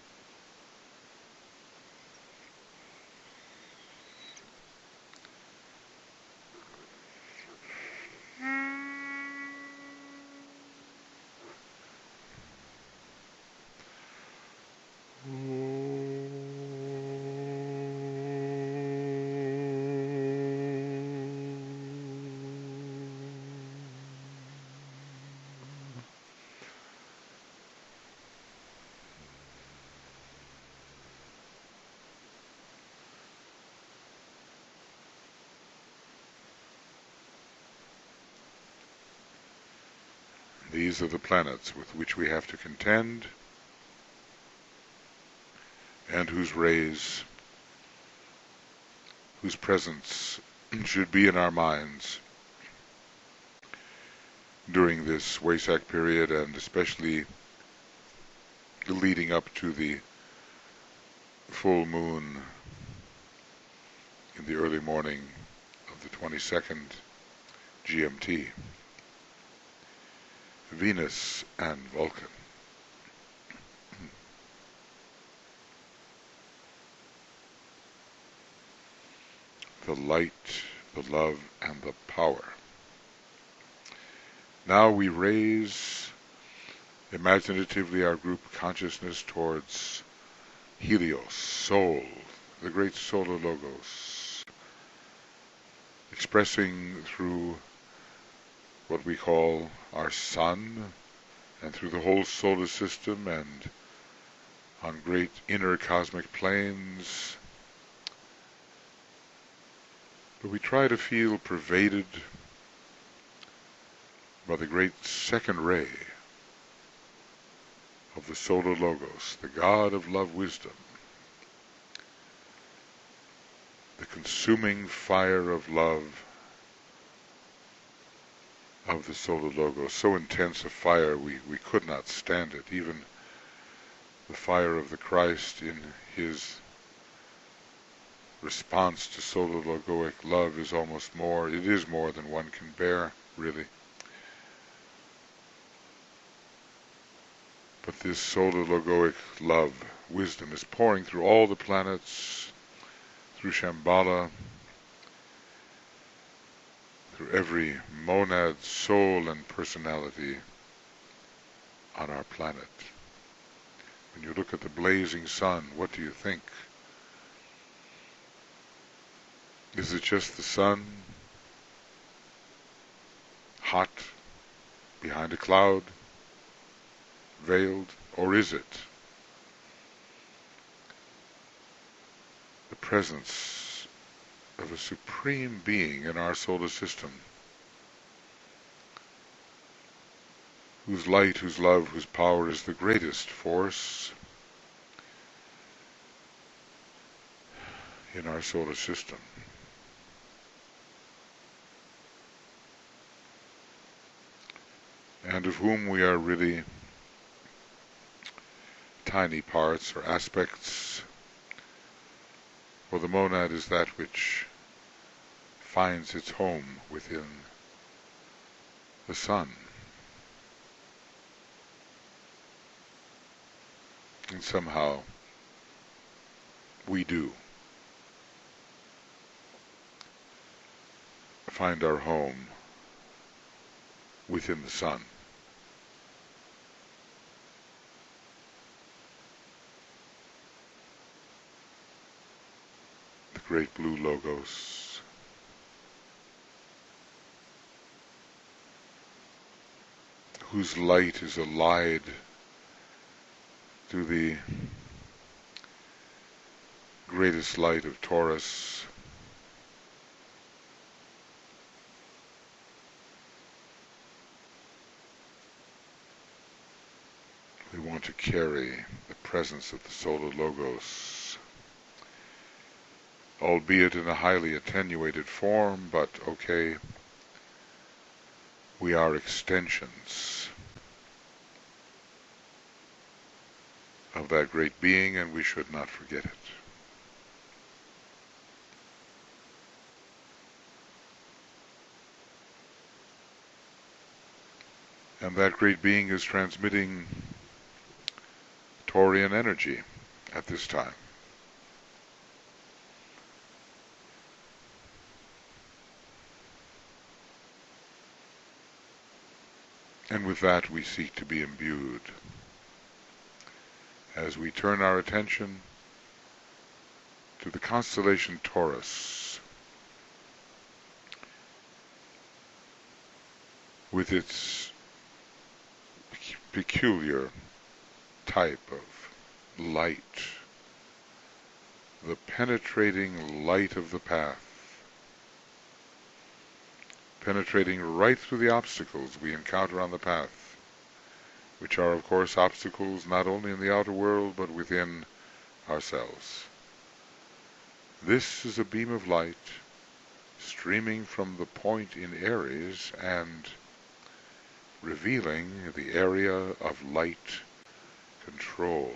These are the planets with which we have to contend, and whose rays, whose presence should be in our minds during this WESAK period, and especially leading up to the full moon in the early morning of the 22nd GMT. Venus and Vulcan. The light, the love, and the power. Now we raise imaginatively our group consciousness towards Helios, soul, the great solar logos, expressing through what we call our sun, and through the whole solar system, and on great inner cosmic planes. But we try to feel pervaded by the great second ray of the solar logos, the God of love wisdom, the consuming fire of love of the solar logos, so intense a fire we could not stand it. Even the fire of the Christ in his response to solar logoic love is almost more, it is more than one can bear, really. But this solar logoic love, wisdom, is pouring through all the planets, through Shambhala, through every monad, soul, and personality on our planet. When you look at the blazing sun, what do you think? Is it just the sun, hot, behind a cloud, veiled, or is it the presence of a supreme being in our solar system, whose light, whose love, whose power is the greatest force in our solar system? And of whom we are really tiny parts or aspects, for the monad is that which finds its home within the sun. And somehow we do find our home within the sun. The great blue logos, whose light is allied to the greatest light of Taurus, we want to carry the presence of the solar logos, albeit in a highly attenuated form, but okay, we are extensions of that great being, and we should not forget it. And that great being is transmitting Taurian energy at this time. And with that we seek to be imbued as we turn our attention to the constellation Taurus, with its peculiar type of light, the penetrating light of the path, penetrating right through the obstacles we encounter on the path, which are of course obstacles not only in the outer world but within ourselves. This is a beam of light streaming from the point in Aries and revealing the area of light control.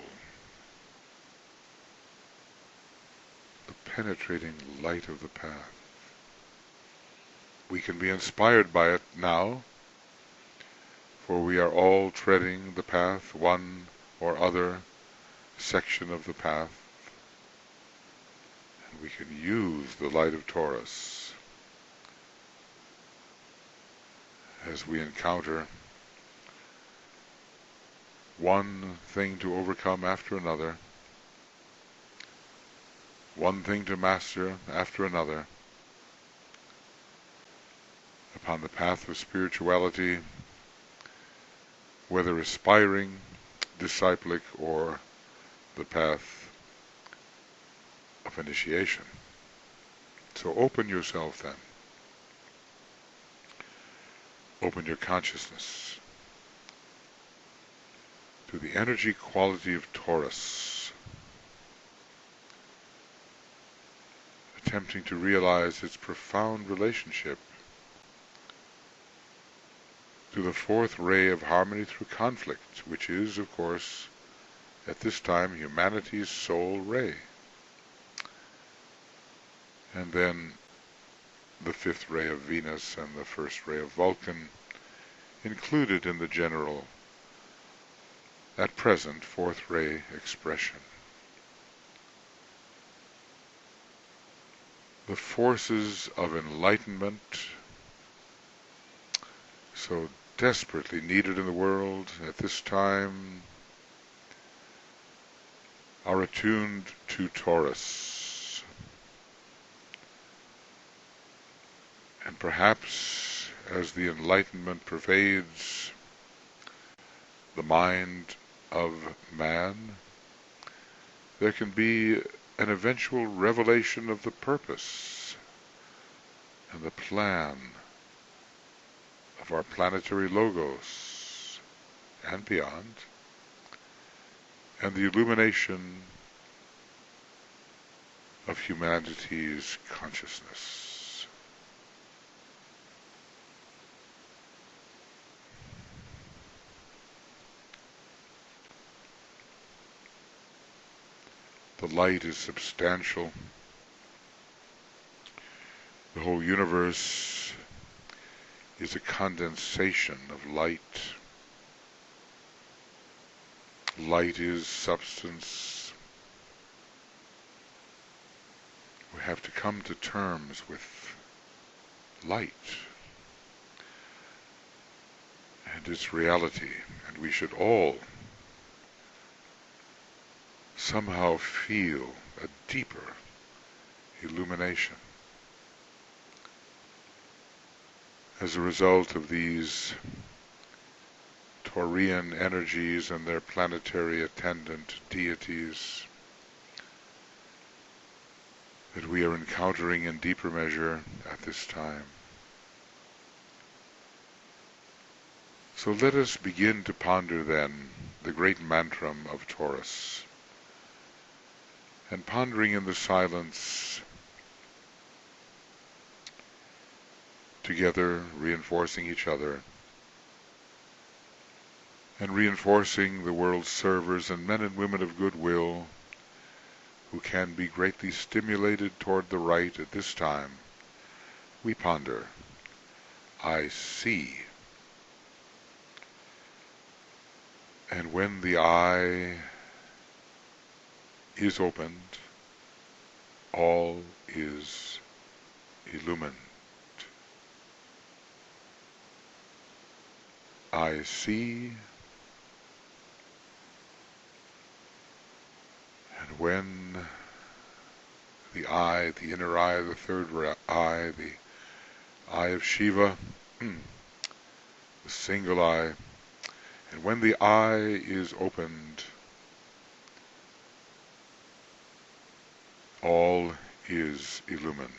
The penetrating light of the path. We can be inspired by it now, for we are all treading the path, one or other section of the path, and we can use the light of Taurus as we encounter one thing to overcome after another, one thing to master after another, upon the path of spirituality, whether aspiring, disciplic, or the path of initiation. So open yourself then. Open your consciousness to the energy quality of Taurus, attempting to realize its profound relationship to the fourth ray of harmony through conflict, which is, of course, at this time, humanity's sole ray. And then the fifth ray of Venus and the first ray of Vulcan, included in the general, at present, fourth ray expression. The forces of enlightenment, so desperately needed in the world at this time, are attuned to Taurus. And perhaps as the enlightenment pervades the mind of man, there can be an eventual revelation of the purpose and the plan of our planetary logos and beyond, and the illumination of humanity's consciousness. The light is substantial. The whole universe is a condensation of light. Light is substance. We have to come to terms with light. and its reality, and we should all somehow feel a deeper illumination as a result of these Taurian energies and their planetary attendant deities that we are encountering in deeper measure at this time. So let us begin to ponder then the great mantram of Taurus, and pondering in the silence, together reinforcing each other, and reinforcing the world's servers and men and women of goodwill who can be greatly stimulated toward the right at this time, we ponder, I see. And when the eye is opened, all is illumined. I see, and when the eye, the inner eye, the third eye, the eye of Shiva, the single eye, and when the eye is opened, all is illumined.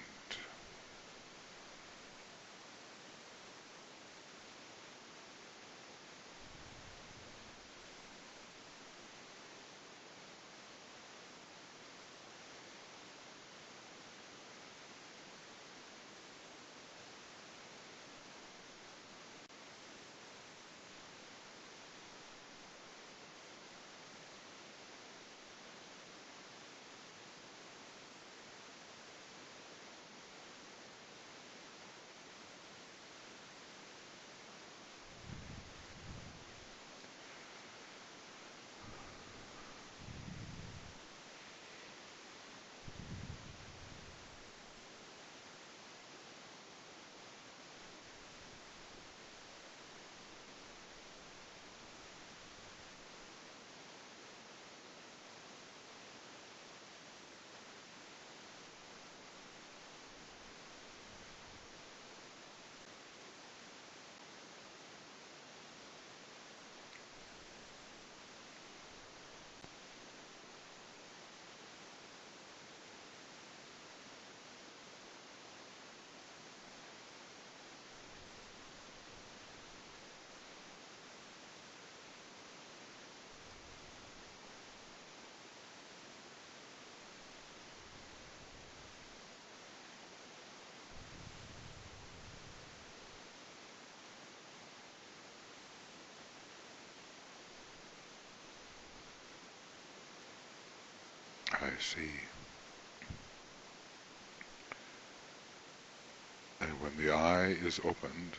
I see. And when the eye is opened,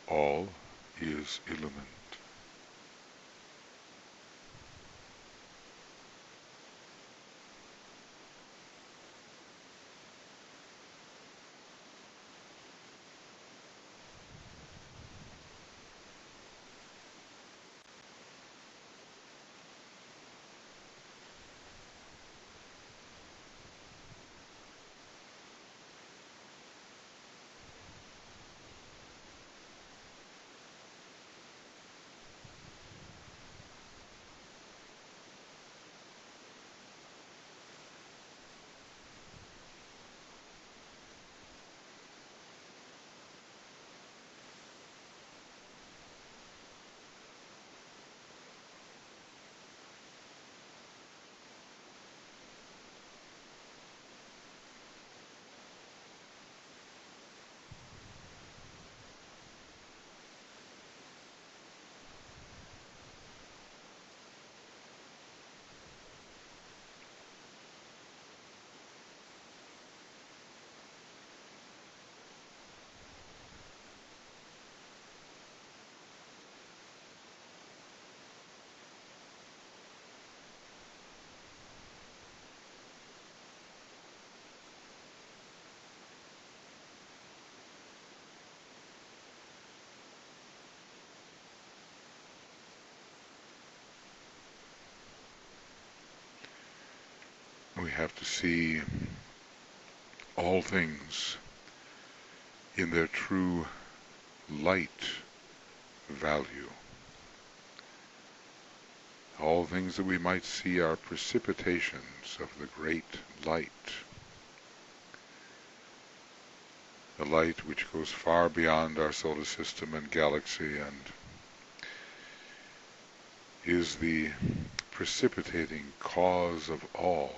all is illumined. we have to see all things in their true light value. All things that we might see are precipitations of the great light. The light which goes far beyond our solar system and galaxy and is the precipitating cause of all.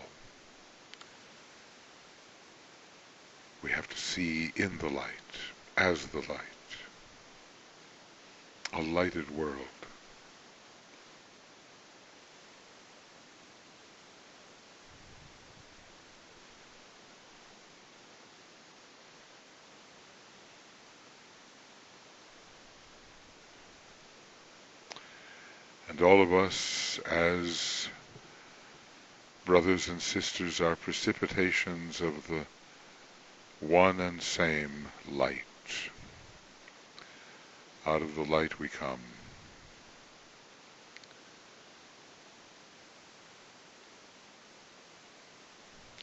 We have to see in the light, as the light, a lighted world. And all of us as brothers and sisters are precipitations of the one and same light. Out of the light we come.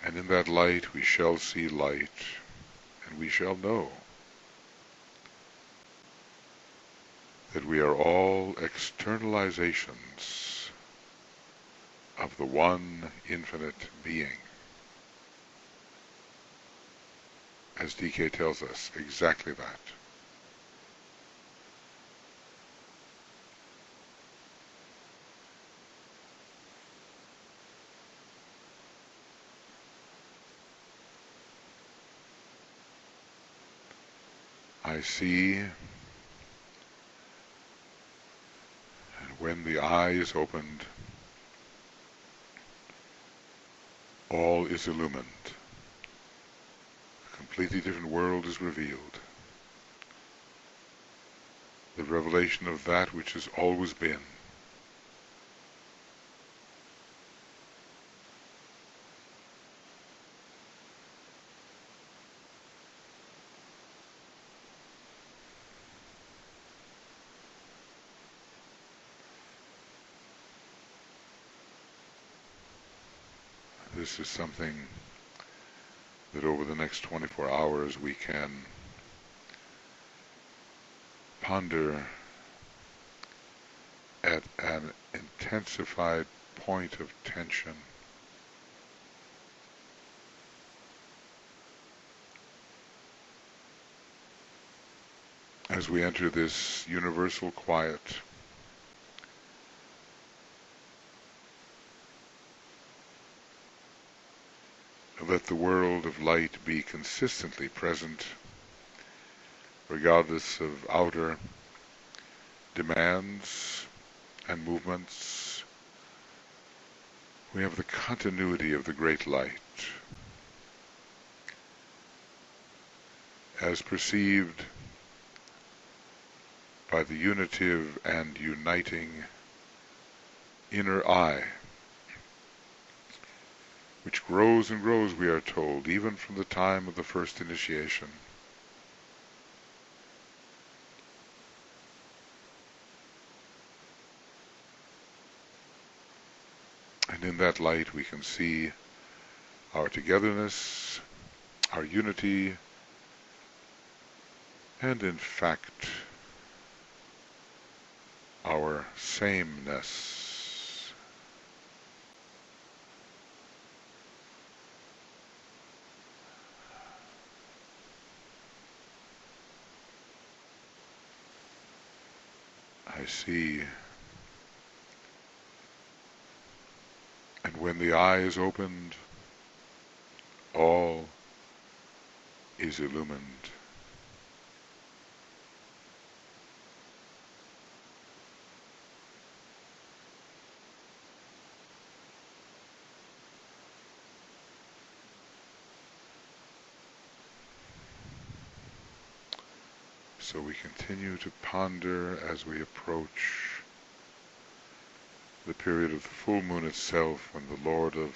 And in that light we shall see light, and we shall know that we are all externalizations of the one infinite being. As DK tells us, exactly that. I see, and when the eye is opened, all is illumined. A completely different world is revealed. The revelation of that which has always been. This is something that over the next 24 hours we can ponder at an intensified point of tension. As we enter this universal quiet, let the world of light be consistently present, regardless of outer demands and movements. We have the continuity of the great light, as perceived by the unitive and uniting inner eye, which grows and grows, we are told, even from the time of the first initiation. And in that light we can see our togetherness, our unity, and in fact, our sameness. I see. And when the eye is opened, all is illumined. So we continue to ponder as we approach the period of the full moon itself, when the Lord of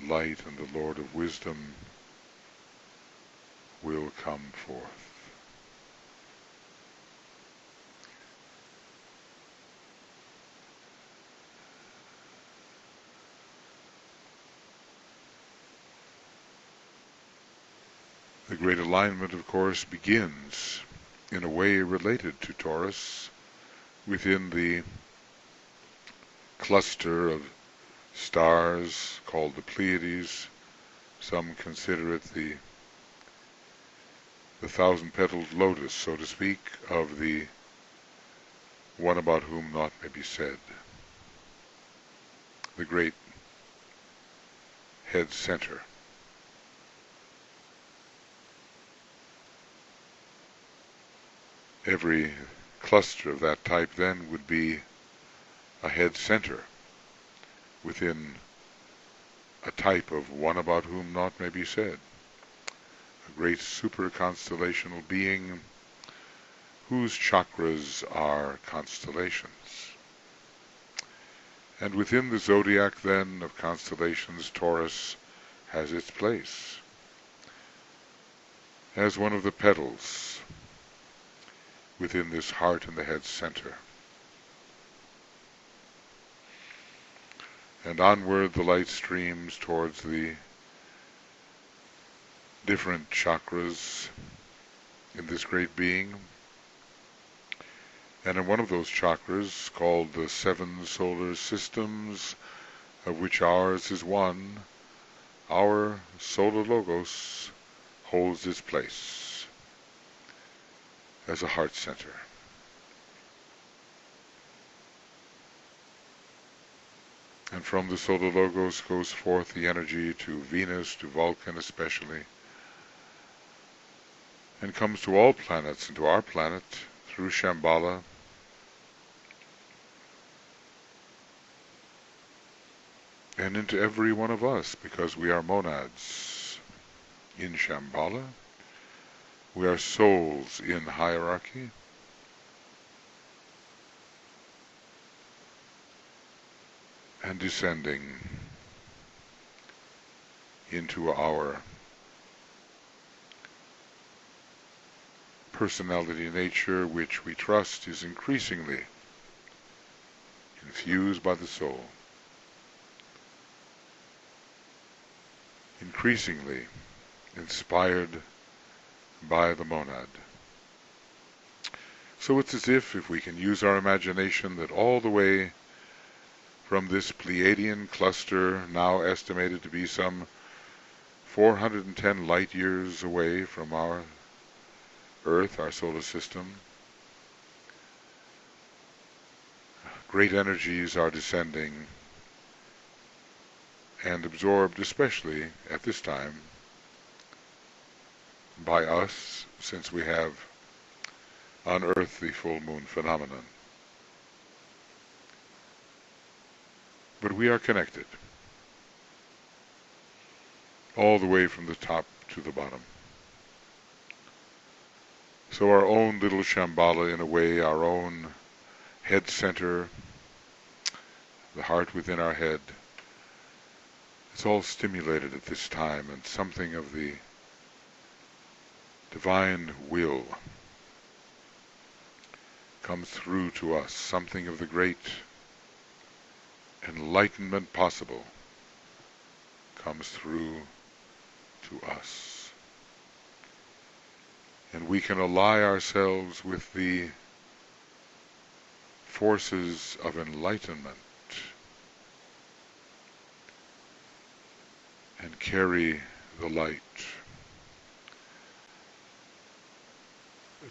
Light and the Lord of Wisdom will come forth. The great alignment, of course, begins in a way related to Taurus within the cluster of stars called the Pleiades. Some consider it the thousand-petaled lotus, so to speak, of the one about whom naught may be said. The great head center. Every cluster of that type then would be a head center within a type of one about whom naught may be said. A great super-constellational being whose chakras are constellations. And within the zodiac then of constellations, Taurus has its place as one of the petals within this heart and the head center. And onward the light streams towards the different chakras in this great being. And in one of those chakras, called the 7 solar systems, of which ours is one, our solar logos holds its place as a heart center. And from the solar logos goes forth the energy to Venus, to Vulcan especially, and comes to all planets and to our planet through Shambhala, and into every one of us, because we are monads in Shambhala, we are souls in hierarchy, and descending into our personality nature, which we trust is increasingly infused by the soul, increasingly inspired by the monad. So it's as if we can use our imagination, that all the way from this Pleiadian cluster, now estimated to be some 410 light years away from our Earth, our solar system, great energies are descending and absorbed, especially at this time, by us, since we have unearthed the full moon phenomenon. But we are connected, all the way from the top to the bottom. So our own little Shambhala, in a way, our own head center, the heart within our head, it's all stimulated at this time, and something of the divine will comes through to us, something of the great enlightenment possible comes through to us. And we can ally ourselves with the forces of enlightenment and carry the light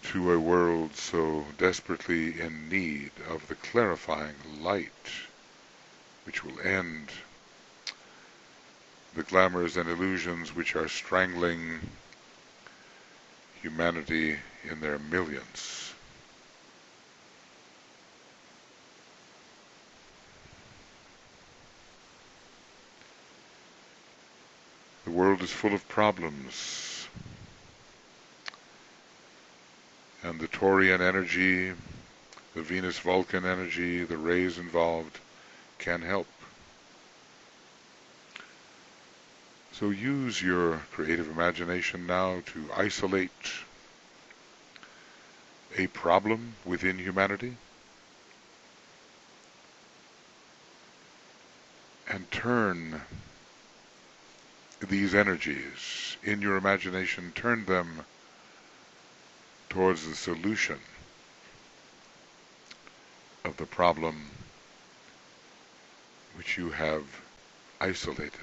to a world so desperately in need of the clarifying light which will end the glamours and illusions which are strangling humanity in their millions. The world is full of problems, and the Taurian energy, the Venus-Vulcan energy, the rays involved can help. So use your creative imagination now to isolate a problem within humanity and turn these energies in your imagination, turn them towards the solution of the problem which you have isolated,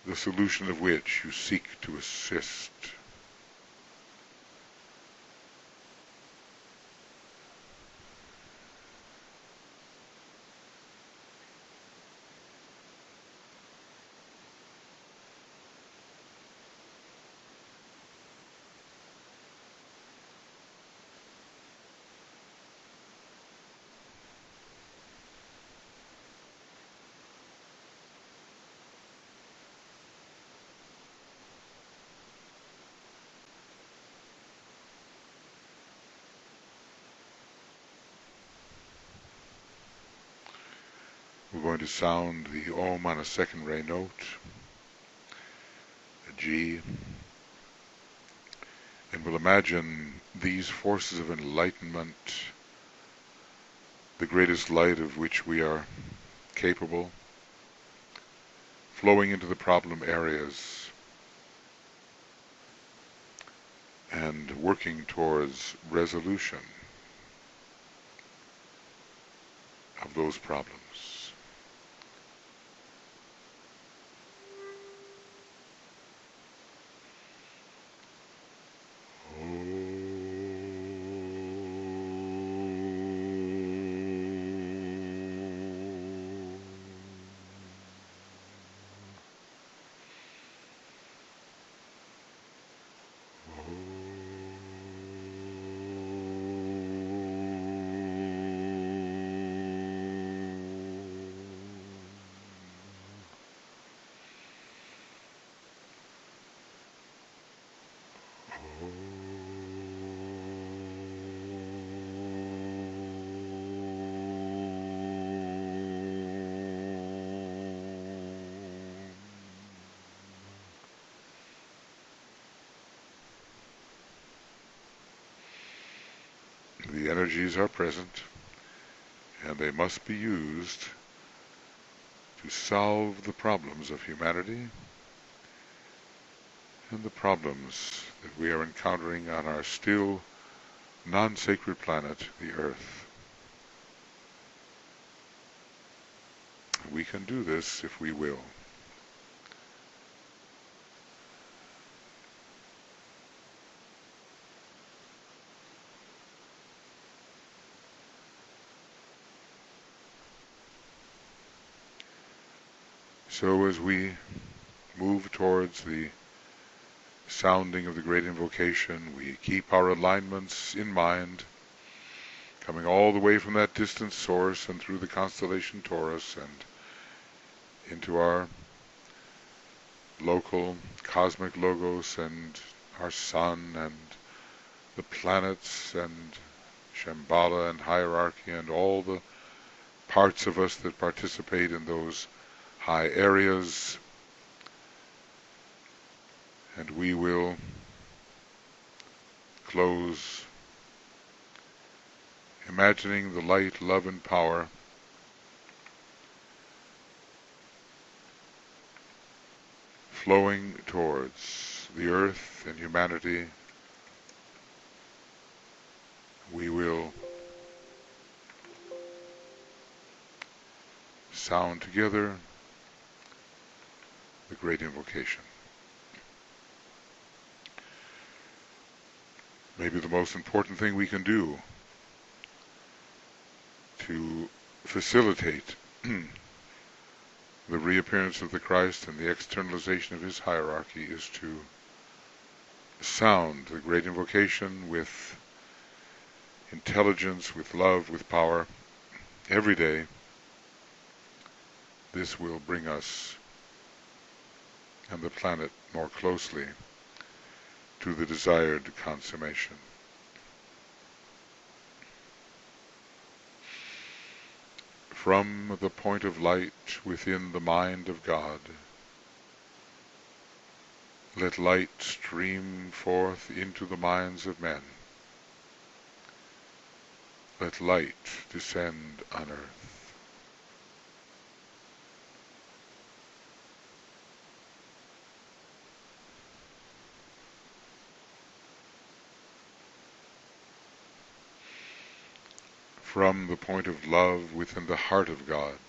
the solution of which you seek to assist. We're going to sound the Om on a second ray note, a G, and we'll imagine these forces of enlightenment, the greatest light of which we are capable, flowing into the problem areas and working towards resolution of those problems. The energies are present, and they must be used to solve the problems of humanity and the problems that we are encountering on our still non-sacred planet, the Earth. We can do this if we will. So as we move towards the sounding of the great invocation, we keep our alignments in mind, coming all the way from that distant source and through the constellation Taurus and into our local cosmic logos and our sun and the planets and Shambhala and hierarchy and all the parts of us that participate in those high areas, and we will close imagining the light, love, and power flowing towards the earth and humanity. We will sound together the great invocation. Maybe the most important thing we can do to facilitate the reappearance of the Christ and the externalization of his hierarchy is to sound the great invocation with intelligence, with love, with power every day. This will bring us and the planet more closely to the desired consummation. From the point of light within the mind of God, let light stream forth into the minds of men. Let light descend on earth. From the point of love within the heart of God,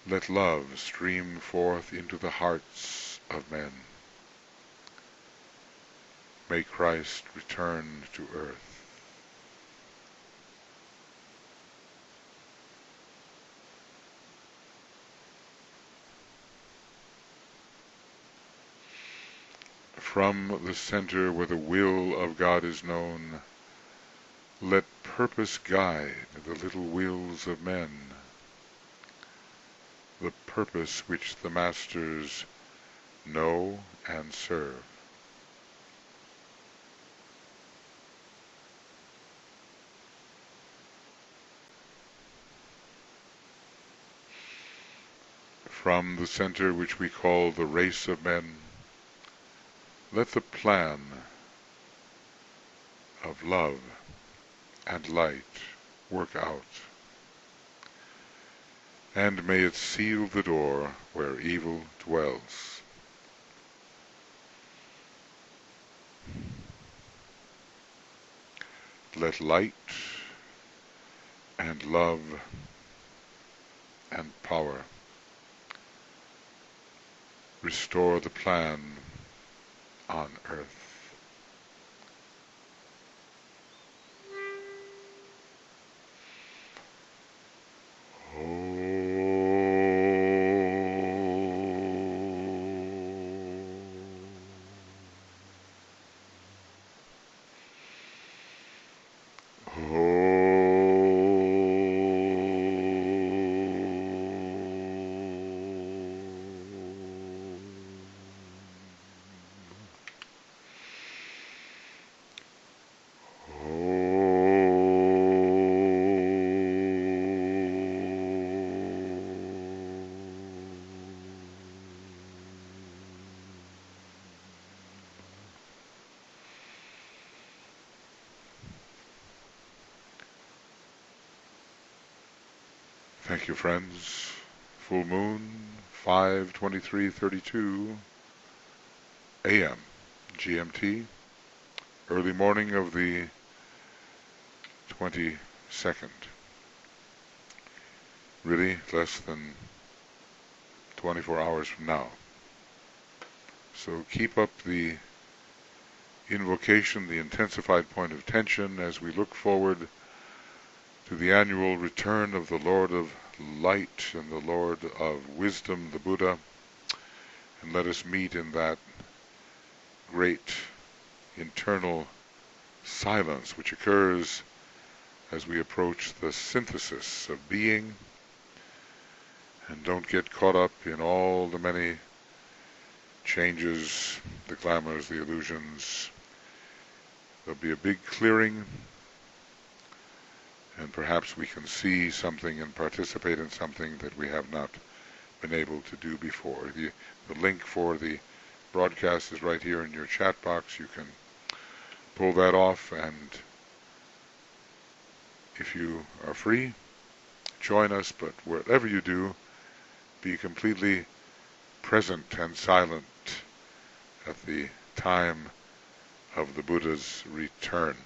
let love stream forth into the hearts of men. May Christ return to earth. From the center where the will of God is known, let purpose guide the little wills of men, the purpose which the masters know and serve. From the center which we call the race of men, let the plan of love and light work out, and may it seal the door where evil dwells. Let light and love and power restore the plan on earth. Thank you, friends. Full moon, 5:23:32 a.m. GMT, early morning of the 22nd. Really, less than 24 hours from now. So keep up the invocation, the intensified point of tension, as we look forward to the annual return of the Lord of Light and the Lord of Wisdom, the Buddha, and let us meet in that great internal silence which occurs as we approach the synthesis of being, and don't get caught up in all the many changes, the glamours, the illusions. There'll be a big clearing, and perhaps we can see something and participate in something that we have not been able to do before. The link for the broadcast is right here in your chat box. You can pull that off, and if you are free, join us, but whatever you do, be completely present and silent at the time of the Buddha's return.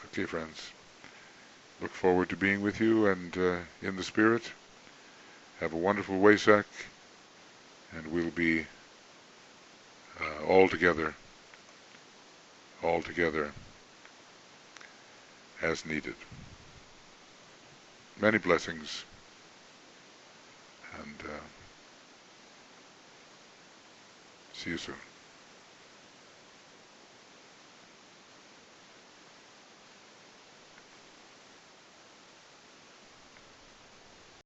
Okay, friends. Look forward to being with you and in the spirit. Have a wonderful WESAK, and we'll be all together as needed. Many blessings, and see you soon.